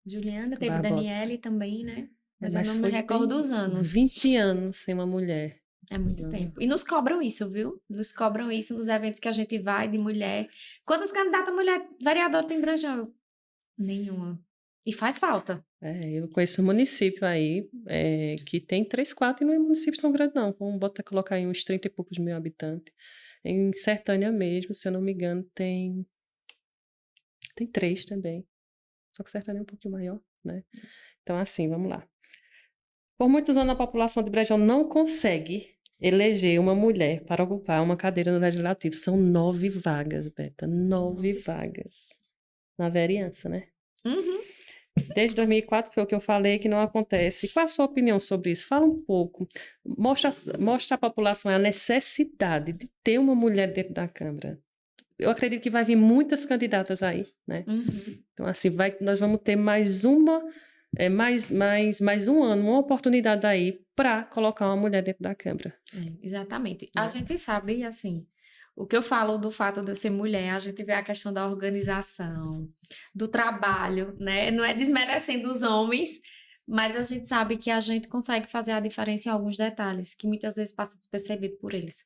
Juliana, teve Barbosa. Daniele também, né? Mas eu não me foi recordo bem dos anos. 20 anos sem uma mulher. É muito tempo. E nos cobram isso, viu? Nos cobram isso nos eventos que a gente vai de mulher. Quantas candidatas mulher vereador tem em Brejão? Nenhuma. E faz falta. Eu conheço um município aí que tem 3, 4 e não é município tão grande, não. Vamos colocar aí uns 30 e poucos mil habitantes. Em Sertânia mesmo, se eu não me engano, tem 3 também. Só que Sertânia é um pouquinho maior, né? Então, assim, vamos lá. Por muitos anos, a população de Brejão não consegue eleger uma mulher para ocupar uma cadeira no Legislativo. São 9 vagas, Beta. 9 vagas. Na vereança, né? Uhum. Desde 2004 foi o que eu falei que não acontece. Qual a sua opinião sobre isso? Fala um pouco. Mostra à população a necessidade de ter uma mulher dentro da Câmara. Eu acredito que vai vir muitas candidatas aí, né? Uhum. Então, assim, nós vamos ter mais um ano, uma oportunidade aí para colocar uma mulher dentro da Câmara. Exatamente. A gente sabe, assim, o que eu falo do fato de eu ser mulher, a gente vê a questão da organização, do trabalho, né? Não é desmerecendo os homens, mas a gente sabe que a gente consegue fazer a diferença em alguns detalhes, que muitas vezes passa despercebido por eles.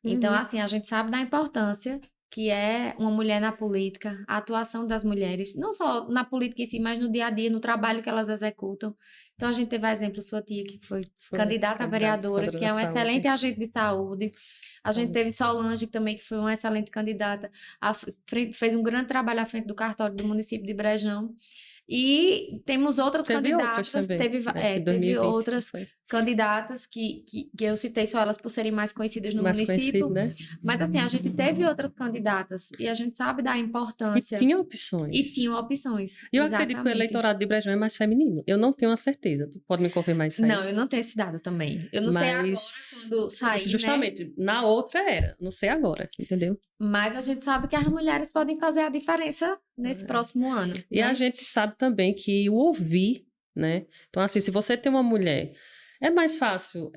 Então, assim, a gente sabe da importância que é uma mulher na política, a atuação das mulheres, não só na política em si, mas no dia a dia, no trabalho que elas executam. Então, a gente teve, a exemplo, sua tia, que foi candidata a vereadora, que é uma excelente agente de saúde. A gente teve Solange também, que foi uma excelente candidata, fez um grande trabalho à frente do cartório do município de Brejão. E temos outras candidatas, teve outras candidatas que eu citei só elas por serem mais conhecidas no município. Né? Mas assim, a gente teve outras candidatas e a gente sabe da importância. E tinha opções. E eu acredito que o eleitorado de Brejão é mais feminino. Eu não tenho a certeza. Tu pode me confirmar isso aí? Não, eu não tenho esse dado também. Eu não sei agora quando sair, justamente, né? Na outra era. Não sei agora, entendeu? Mas a gente sabe que as mulheres podem fazer a diferença nesse próximo ano. E a gente sabe também que o ouvir, né? Então, assim, se você tem uma mulher, é mais fácil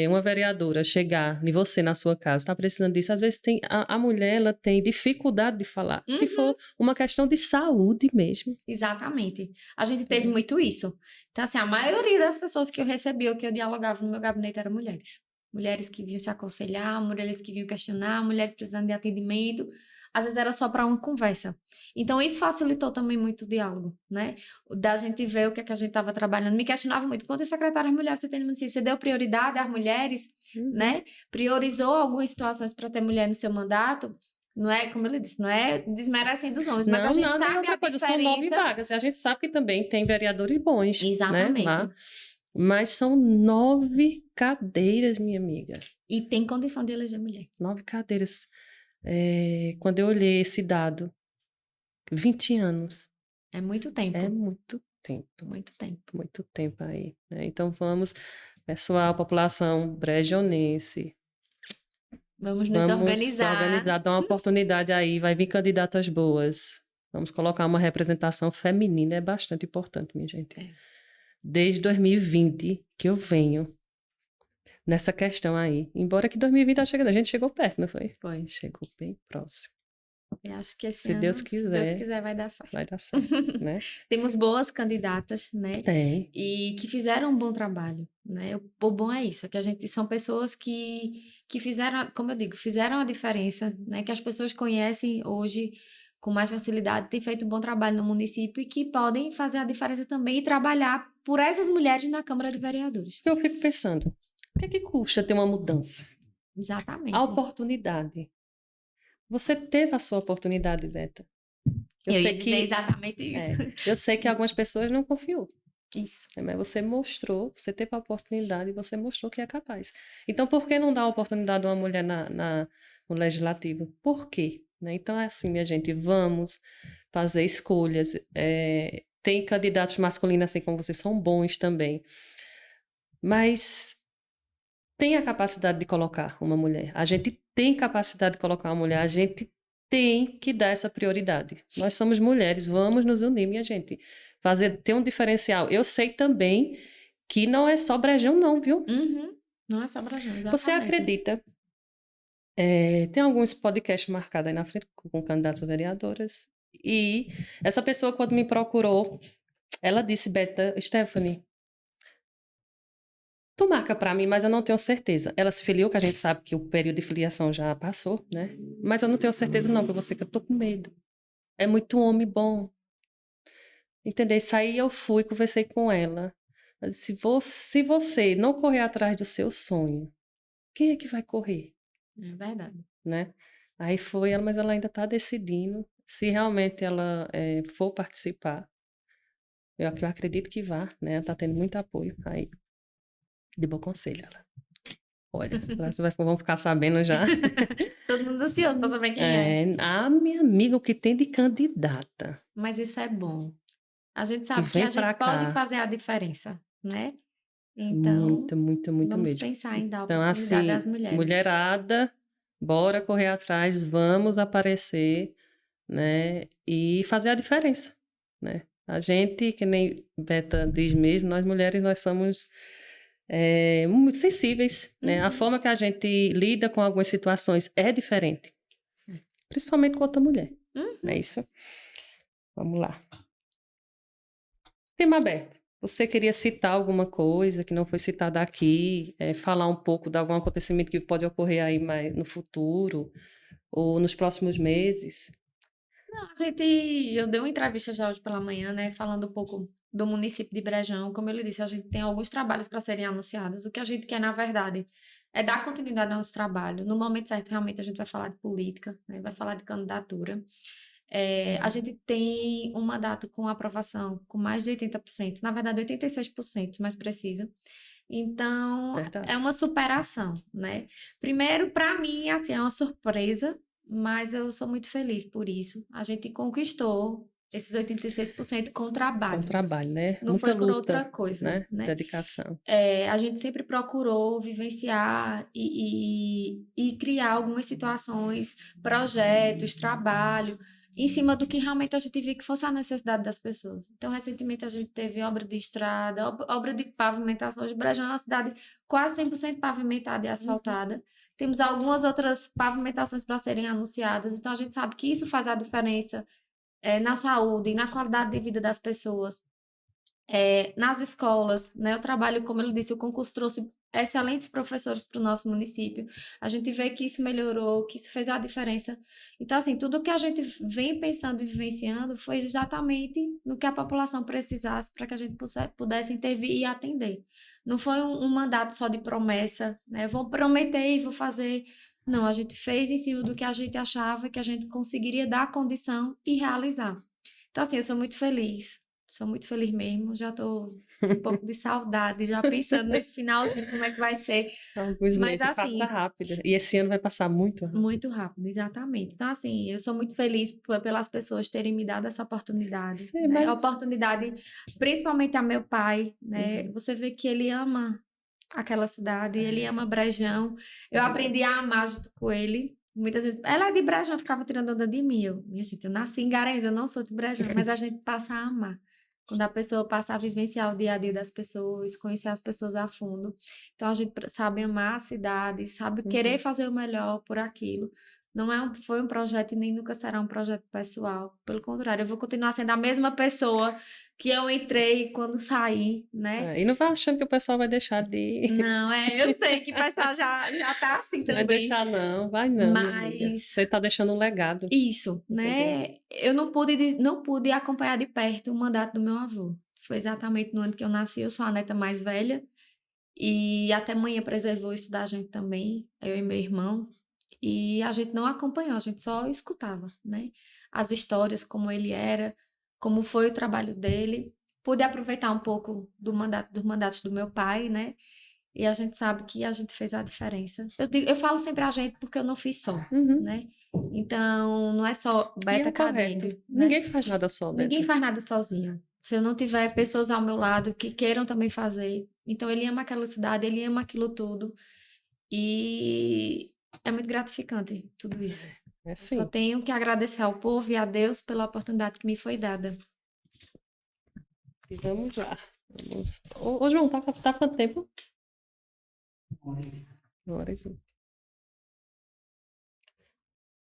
uma vereadora chegar em você na sua casa, tá precisando disso. Às vezes a mulher ela tem dificuldade de falar. Se for uma questão de saúde mesmo. Exatamente. A gente teve muito isso. Então, assim, a maioria das pessoas que eu recebi ou que eu dialogava no meu gabinete eram mulheres. Mulheres que vinham se aconselhar, mulheres que vinham questionar, mulheres precisando de atendimento. Às vezes era só para uma conversa. Então, isso facilitou também muito o diálogo, né? Da gente ver o que é que a gente estava trabalhando. Me questionava muito. Quantas secretárias mulheres você tem no município? Você deu prioridade às mulheres, né? Priorizou algumas situações para ter mulher no seu mandato? Não é, como ele disse, não é desmerecendo os homens, mas a gente sabe outra coisa, são 9 vagas. E a gente sabe que também tem vereadores bons. Exatamente. Né, lá. Mas são 9 cadeiras, minha amiga. E tem condição de eleger mulher. 9 cadeiras. Quando eu olhei esse dado, 20 anos. É muito tempo. É muito tempo. Muito tempo. Muito tempo aí. Né? Então vamos, pessoal, população brejonense, Vamos nos Vamos organizar. organizar, dar uma oportunidade aí, vai vir candidatas boas. Vamos colocar uma representação feminina, é bastante importante, minha gente. É. Desde 2020 que eu venho nessa questão aí. Embora que 2020 tá chegando, a gente chegou perto, não foi? Foi. Chegou bem próximo. Eu acho que esse Se ano, Deus se quiser, Deus quiser, vai dar certo. vai dar certo, né? Temos boas candidatas, né? Tem. E que fizeram um bom trabalho, né? O bom é isso, é que a gente são pessoas que fizeram, como eu digo, fizeram a diferença, né? Que as pessoas conhecem hoje com mais facilidade, têm feito um bom trabalho no município e que podem fazer a diferença também e trabalhar por essas mulheres na Câmara de Vereadores. Eu fico pensando, o que é que custa ter uma mudança? Exatamente. A oportunidade. Você teve a sua oportunidade, Beta. Eu ia dizer exatamente isso. Eu sei que algumas pessoas não confiou. Isso. Mas você mostrou, você teve a oportunidade e você mostrou que é capaz. Então, por que não dar a oportunidade a uma mulher no legislativo? Por quê? Né? Então, é assim, minha gente, vamos fazer escolhas. Tem candidatos masculinos, assim como vocês, são bons também. Mas tem a capacidade de colocar uma mulher. A gente tem capacidade de colocar uma mulher. A gente tem que dar essa prioridade. Nós somos mulheres, vamos nos unir, minha gente. Ter um diferencial. Eu sei também que não é só Brejão, não, viu? Uhum. Não é só Brejão, exatamente. Você acredita? Tem alguns podcasts marcados aí na frente com candidatos a vereadoras. E essa pessoa, quando me procurou, ela disse, Beta, Stephanie, tu marca pra mim, mas eu não tenho certeza. Ela se filiou, que a gente sabe que o período de filiação já passou, né? Mas eu não tenho certeza não, que eu tô com medo. É muito homem bom. Entendeu? Isso aí eu fui, conversei com ela. Se você não correr atrás do seu sonho, quem é que vai correr? É verdade. Né? Aí foi ela, mas ela ainda está decidindo se realmente ela for participar. Eu acredito que vá, né? Ela está tendo muito apoio. Aí, de bom conselho, ela. Olha, vão ficar sabendo já. Todo mundo ansioso para saber quem é. A minha amiga, o que tem de candidata. Mas isso é bom. A gente sabe que vem a gente pra cá. pode fazer a diferença, né? Então, muito vamos mesmo. pensar em dar Então, oportunidade assim, às mulheres. mulherada, bora correr atrás, vamos aparecer, né? E fazer a diferença, né? A gente, que nem Beta diz mesmo, nós mulheres, nós somos muito sensíveis, né? A forma que a gente lida com algumas situações é diferente. Principalmente com outra mulher. Não é isso? Vamos lá. Tema aberto. Você queria citar alguma coisa que não foi citada aqui, falar um pouco de algum acontecimento que pode ocorrer aí no futuro ou nos próximos meses? Não, eu dei uma entrevista já hoje pela manhã, né, falando um pouco do município de Brejão. Como eu lhe disse, a gente tem alguns trabalhos para serem anunciados. O que a gente quer, na verdade, é dar continuidade ao nosso trabalho. No momento certo, realmente, a gente vai falar de política, né, vai falar de candidatura. A gente tem uma data com aprovação com mais de 80%, na verdade 86%, mais preciso. Então, Verdade. é uma superação, né? Primeiro, para mim, assim, é uma surpresa, mas eu sou muito feliz por isso. A gente conquistou esses 86% com trabalho. Com trabalho, né? Não Muita foi por luta, outra coisa, né? Dedicação. A gente sempre procurou vivenciar e criar algumas situações, projetos, trabalho, em cima do que realmente a gente via que fosse a necessidade das pessoas. Então, recentemente, a gente teve obra de estrada, obra de pavimentação. Hoje, Brejão é uma cidade quase 100% pavimentada e asfaltada. Temos algumas outras pavimentações para serem anunciadas. Então, a gente sabe que isso faz a diferença na saúde e na qualidade de vida das pessoas. Nas escolas, né? O trabalho, como ele disse, o concurso trouxe excelentes professores para o nosso município. A gente vê que isso melhorou, que isso fez a diferença. Então, assim, tudo que a gente vem pensando e vivenciando foi exatamente no que a população precisasse para que a gente pudesse intervir e atender. Não foi um mandato só de promessa, né? Vou prometer e vou fazer. Não, a gente fez em cima do que a gente achava que a gente conseguiria dar condição e realizar. Então, assim, eu sou muito feliz. Sou muito feliz mesmo, já tô com um pouco de saudade, já pensando nesse finalzinho, como é que vai ser. Alguns meses assim, passa rápido. E esse ano vai passar muito rápido. Muito rápido, exatamente. Então, assim, eu sou muito feliz pelas pessoas terem me dado essa oportunidade. Sim, né? mas... A oportunidade, principalmente a meu pai, né? Você vê que ele ama aquela cidade, ele ama Brejão. Eu aprendi a amar junto com ele. Muitas vezes, ela é de Brejão, ficava tirando onda de mim. Minha gente, eu nasci em Garanhuns, eu não sou de Brejão, mas a gente passa a amar. Quando a pessoa passa a vivenciar o dia a dia das pessoas, conhecer as pessoas a fundo. Então, a gente sabe amar a cidade, sabe querer fazer o melhor por aquilo. Não foi um projeto e nem nunca será um projeto pessoal. Pelo contrário, eu vou continuar sendo a mesma pessoa que eu entrei quando saí, né? E não vai achando que o pessoal vai deixar de... Não, eu sei que o pessoal já tá assim Não também. vai deixar não, vai não, minha amiga. Mas Você tá deixando um legado. isso, Entendeu? né? Eu não pude acompanhar de perto o mandato do meu avô. Foi exatamente no ano que eu nasci, eu sou a neta mais velha. E até mãe preservou isso da gente também, eu e meu irmão. E a gente não acompanhou, a gente só escutava, né? As histórias, como ele era, como foi o trabalho dele. Pude aproveitar um pouco dos mandatos do meu pai, né? E a gente sabe que a gente fez a diferença. Eu falo sempre a gente porque eu não fiz só, né? Então, não é só Beta Cadendo, né? Ninguém faz nada só, Beta. Ninguém faz nada sozinho. Se eu não tiver pessoas ao meu lado que queiram também fazer. Então, ele ama aquela cidade, ele ama aquilo tudo. E é muito gratificante tudo isso. É Só sim. tenho que agradecer ao povo e a Deus pela oportunidade que me foi dada. E vamos lá. Ô, João, tá quanto tempo? 1h20.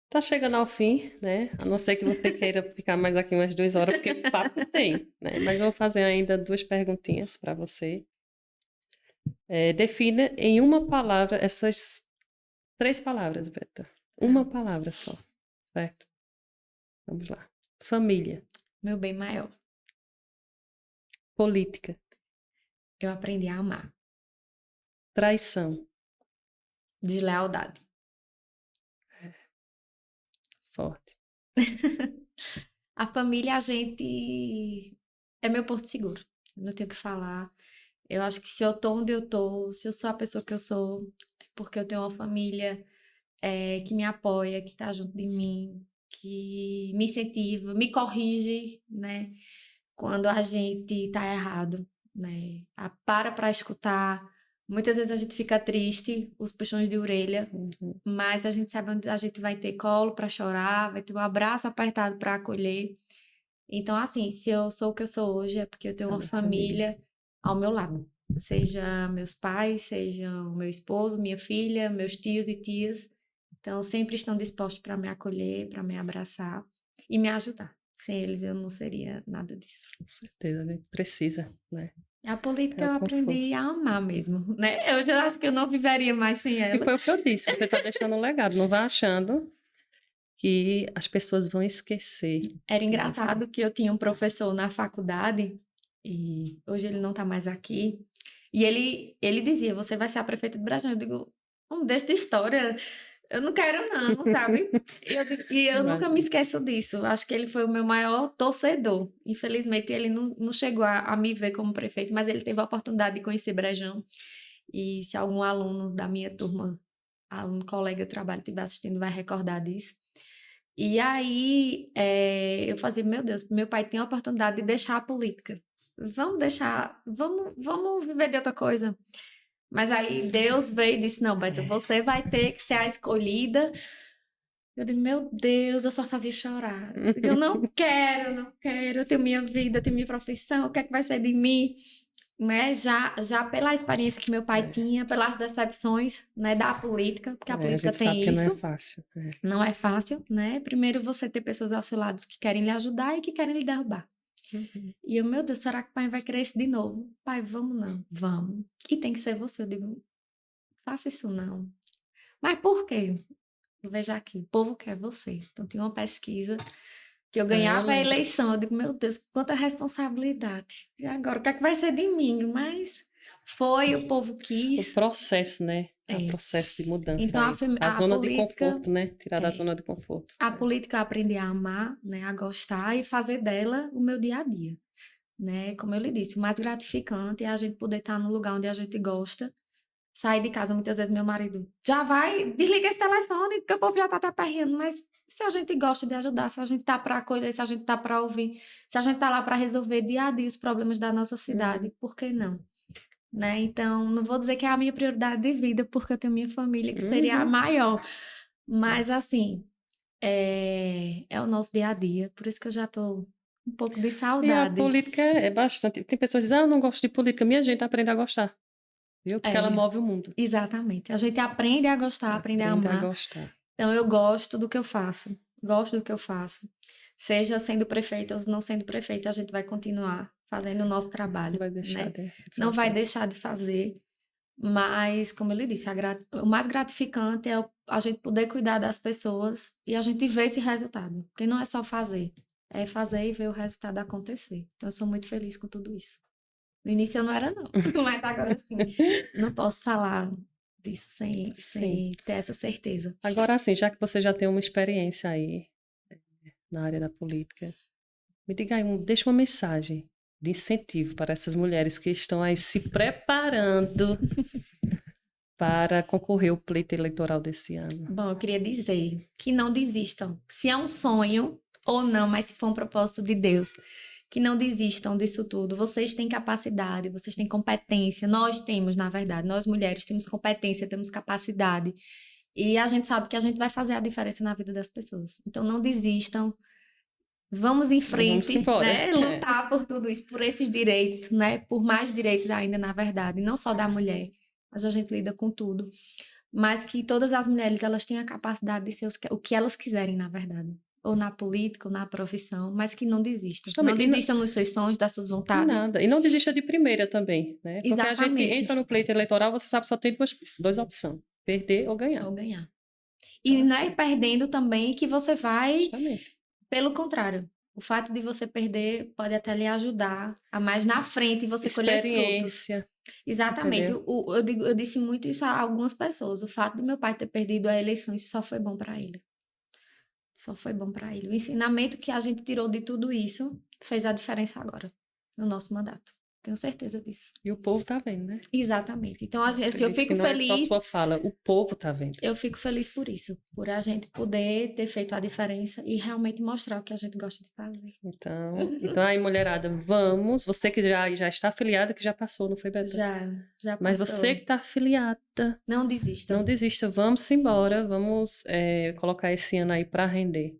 Tá chegando ao fim, né? A não ser que você queira ficar mais aqui umas 2 horas, porque papo tem, né? Mas vou fazer ainda 2 perguntinhas para você. Defina em uma palavra essas 3 palavras, Beta. Uma palavra só, certo? Vamos lá. Família. Meu bem maior. Política. Eu aprendi a amar. Traição. Deslealdade. Forte. A família, a gente é meu porto seguro. Eu não tenho o que falar. Eu acho que se eu tô onde eu tô, se eu sou a pessoa que eu sou, é porque eu tenho uma família que me apoia, que tá junto de mim, que me incentiva, me corrige, né? Quando a gente tá errado, né? Para escutar. Muitas vezes a gente fica triste, os puxões de orelha, mas a gente sabe onde a gente vai ter colo para chorar, vai ter um abraço apertado para acolher. Então, assim, se eu sou o que eu sou hoje, é porque eu tenho uma família ao meu lado. Seja meus pais, seja o meu esposo, minha filha, meus tios e tias. Então, sempre estão dispostos para me acolher, para me abraçar e me ajudar. Sem eles, eu não seria nada disso. Com certeza, a gente precisa, né? A política É o eu aprendi a amar mesmo, né? Eu já acho que eu não viveria mais sem E ela. foi o que eu disse, você tá deixando um legado, não vai achando que as pessoas vão esquecer. Era engraçado que eu tinha um professor na faculdade, e hoje ele não tá mais aqui, e ele dizia, você vai ser a prefeita de Brasília. Eu digo, não deixa de história, eu não quero não, sabe? E eu nunca me esqueço disso. Acho que ele foi o meu maior torcedor. Infelizmente, ele não chegou a me ver como prefeito, mas ele teve a oportunidade de conhecer Brejão. E se algum aluno da minha turma, aluno, colega de trabalho, estiver assistindo, vai recordar disso. E aí, eu fazia, meu Deus, meu pai tem a oportunidade de deixar a política. Vamos viver de outra coisa. Mas aí Deus veio e disse, não, Beto, você vai ter que ser a escolhida. Eu digo, meu Deus, eu só fazia chorar. Eu não quero, eu tenho minha vida, eu tenho minha profissão, o que é que vai ser de mim? Né? Já pela experiência que meu pai tinha, pelas decepções, né, da política, porque a política a gente tem sabe isso. que não é fácil. Não é fácil, né? Primeiro você ter pessoas ao seu lado que querem lhe ajudar e que querem lhe derrubar. E eu, meu Deus, será que o pai vai querer isso de novo? Pai, vamos não, vamos. E tem que ser você. Eu digo, faça isso não. Mas por quê? Veja aqui, o povo quer você. Então tinha uma pesquisa que eu ganhava a eleição. Eu digo, meu Deus, quanta responsabilidade. E agora, o que é que vai ser de mim? Mas foi, o povo quis. O processo, né? O processo de mudança. Então, a zona política, de conforto, né? Tirar da zona de conforto. A política eu aprendi a amar, né? A gostar e fazer dela o meu dia a dia. Né? Como eu lhe disse, o mais gratificante é a gente poder estar no lugar onde a gente gosta. Sair de casa, muitas vezes meu marido já vai, desliga esse telefone, porque o povo já tá aperreando. Mas se a gente gosta de ajudar, se a gente tá para acolher, se a gente tá para ouvir, se a gente tá lá para resolver dia a dia os problemas da nossa cidade, por que não? né? Então, não vou dizer que é a minha prioridade de vida, porque eu tenho minha família, que seria a maior. Mas, assim, é o nosso dia a dia. Por isso que eu já tô um pouco de E a saudade. política é bastante. Tem pessoas que dizem, eu não gosto de política. Minha gente aprende a gostar, viu? Porque ela É, move o mundo. exatamente. A gente aprende a gostar, aprende a Aprende a amar. gostar. Então, eu gosto do que eu faço. Gosto do que eu faço. Seja sendo prefeito ou não sendo prefeito, a gente vai continuar fazendo o nosso Não trabalho, vai deixar né? de Não vai fazer. deixar de fazer, mas, como eu lhe disse, o mais gratificante é a gente poder cuidar das pessoas e a gente ver esse resultado. Porque não é só fazer, é fazer e ver o resultado acontecer. Então, eu sou muito feliz com tudo isso. No início eu não era, não, mas agora sim. Não posso falar disso Sim. sem ter essa certeza. Agora, assim, já que você já tem uma experiência aí na área da política, me diga aí, deixa uma mensagem de incentivo para essas mulheres que estão aí se preparando para concorrer ao pleito eleitoral desse ano. Bom, eu queria dizer que não desistam. Se é um sonho ou não, mas se for um propósito de Deus, que não desistam disso tudo. Vocês têm capacidade, vocês têm competência. Nós temos, na verdade, nós mulheres temos competência, temos capacidade. E a gente sabe que a gente vai fazer a diferença na vida das pessoas. Então não desistam. Vamos em Vamos frente, embora. né? Lutar por tudo isso, por esses direitos, né? Por mais direitos ainda, na verdade, não só da mulher, mas a gente lida com tudo. Mas que todas as mulheres, elas têm a capacidade de ser o que elas quiserem, na verdade. Ou na política, ou na profissão, mas que não desistam. Não Justamente, desistam nos seus sonhos, das suas vontades. nada. E não desista de primeira também, né? Porque a gente Exatamente. entra no pleito eleitoral, você sabe, só tem duas opções: perder ou ganhar. Ou ganhar. E Então, não é assim, perdendo também que você vai. justamente. Pelo contrário, o fato de você perder pode até lhe ajudar a mais na frente você colher frutos. Experiência. Exatamente. Entendeu? Eu disse muito isso a algumas pessoas. O fato de meu pai ter perdido a eleição, isso só foi bom para ele. Só foi bom para ele. O ensinamento que a gente tirou de tudo isso fez a diferença agora, no nosso mandato. Tenho certeza disso. E o povo tá vendo, né? Exatamente. Então, assim, eu Acredito fico que não é só feliz. sua fala, o povo tá vendo. Eu fico feliz por isso, por a gente poder ter feito a diferença e realmente mostrar o que a gente gosta de fazer. Então aí, mulherada, vamos. Você que já está afiliada, que já passou, não foi, Beto? Já Mas passou. você que está afiliada, Não desista. não desista. Vamos embora. Vamos colocar esse ano aí para render.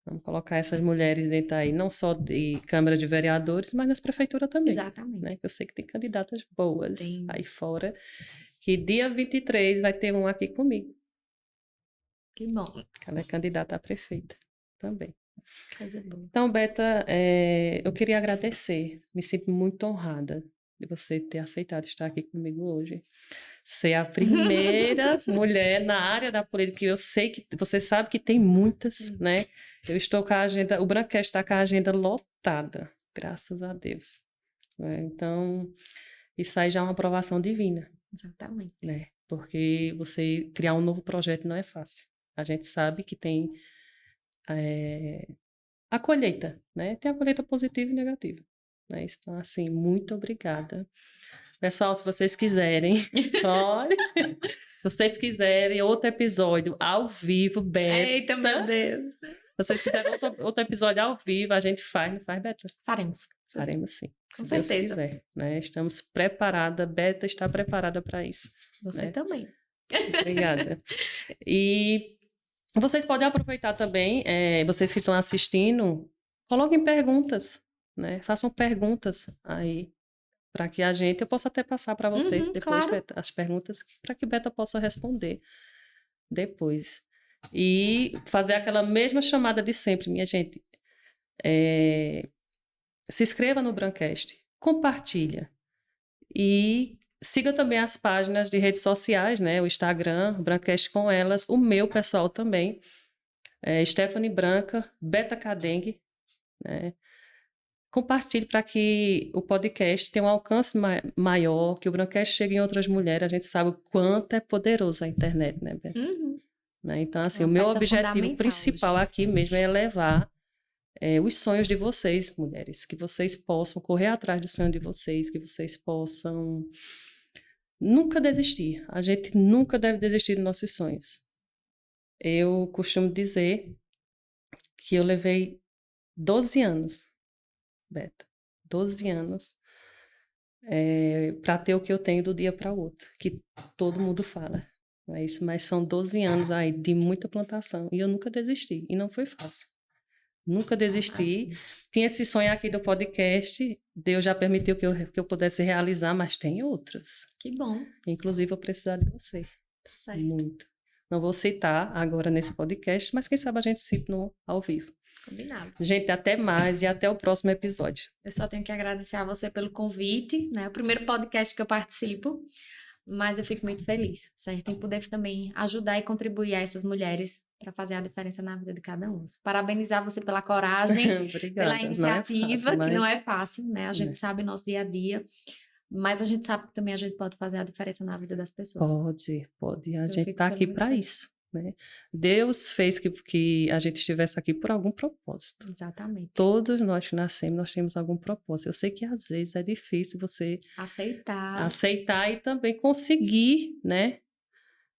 Vamos colocar essas mulheres dentro aí, não só de Câmara de Vereadores, mas nas prefeituras também. Exatamente. Né? Eu sei que tem candidatas boas Tem. aí fora. Que dia 23 vai ter um aqui comigo. Que bom. Ela é candidata a prefeita também. Coisa boa. Então, Beta, eu queria agradecer. Me sinto muito honrada de você ter aceitado estar aqui comigo hoje. Ser a primeira mulher na área da política. Eu sei que você sabe que tem muitas, né? Eu estou com a agenda, o Brancast está com a agenda lotada, graças a Deus. Então, isso aí já é uma aprovação divina. Exatamente. Né? Porque você criar um novo projeto não é fácil. A gente sabe que tem a colheita, né? Tem a colheita positiva e negativa. Né? Então, assim, muito obrigada. Pessoal, se vocês quiserem, olha, se vocês quiserem outro episódio ao vivo, Beta. Eita, meu Deus. Se vocês quiserem outro episódio ao vivo, a gente faz, não faz, Beta? Faremos. Faremos sim. Com se Deus certeza. quiser, né? Estamos preparada, Beta está preparada para isso. Você né? também. Obrigada. E vocês podem aproveitar também, vocês que estão assistindo, coloquem perguntas, né? Façam perguntas aí para que eu possa até passar para vocês depois, claro. Beta, as perguntas para que Beta possa responder depois. E fazer aquela mesma chamada de sempre, minha gente. Se inscreva no Brancast, compartilha e siga também as páginas de redes sociais, né? O Instagram, o Brancast com elas, o meu pessoal também, Stephanie Branca, Beta Cadengue, né? Compartilhe para que o podcast tenha um alcance maior, que o Brancast chegue em outras mulheres. A gente sabe o quanto é poderoso a internet, né, Beta? Né? Então, assim, É o uma meu peça objetivo fundamental principal hoje. aqui mesmo é levar os sonhos de vocês, mulheres, que vocês possam correr atrás do sonho de vocês, que vocês possam nunca desistir. A gente nunca deve desistir dos nossos sonhos. Eu costumo dizer que eu levei 12 anos, Beto, 12 anos para ter o que eu tenho do dia para o outro, que todo mundo fala. Não é isso, mas são 12 anos aí de muita plantação e eu nunca desisti, e não foi fácil. Nunca desisti. Tinha esse sonho aqui do podcast, Deus já permitiu que eu pudesse realizar, mas tem outros. Que bom. Inclusive, vou precisar de você. Tá certo. Muito. Não vou citar agora nesse podcast, mas quem sabe a gente cita ao vivo. Combinado. Gente, até mais e até o próximo episódio. Eu só tenho que agradecer a você pelo convite, né? O primeiro podcast que eu participo, mas eu fico muito feliz, certo? Em poder também ajudar e contribuir a essas mulheres para fazer a diferença na vida de cada um. Parabenizar você pela coragem, Obrigada. pela iniciativa, não é fácil, que não é fácil, né? A gente É. sabe o nosso dia a dia, mas a gente sabe que também a gente pode fazer a diferença na vida das pessoas. Pode. A Eu gente fico está aqui muito para feliz. isso, né? Deus fez que a gente estivesse aqui por algum propósito. Exatamente. Todos nós que nascemos, nós temos algum propósito. Eu sei que às vezes é difícil você aceitar e também conseguir, né?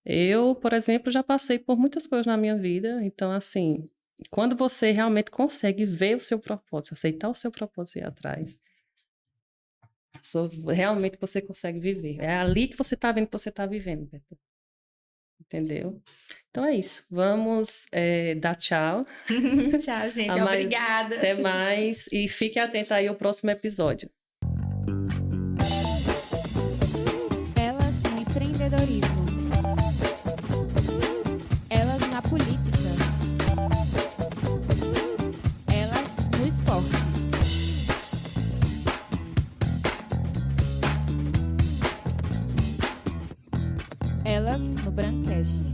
Eu, por exemplo, já passei por muitas coisas na minha vida, então, assim, quando você realmente consegue ver o seu propósito, aceitar o seu propósito e ir atrás, realmente você consegue viver. É ali que você está vendo que você está vivendo, Beto. Entendeu? Então é isso. Vamos dar tchau. Tchau, gente. A mais- Obrigada. Até mais e fique atento aí ao próximo episódio. Elas no empreendedorismo. Elas na política. Elas no esporte. Elas no Brancast.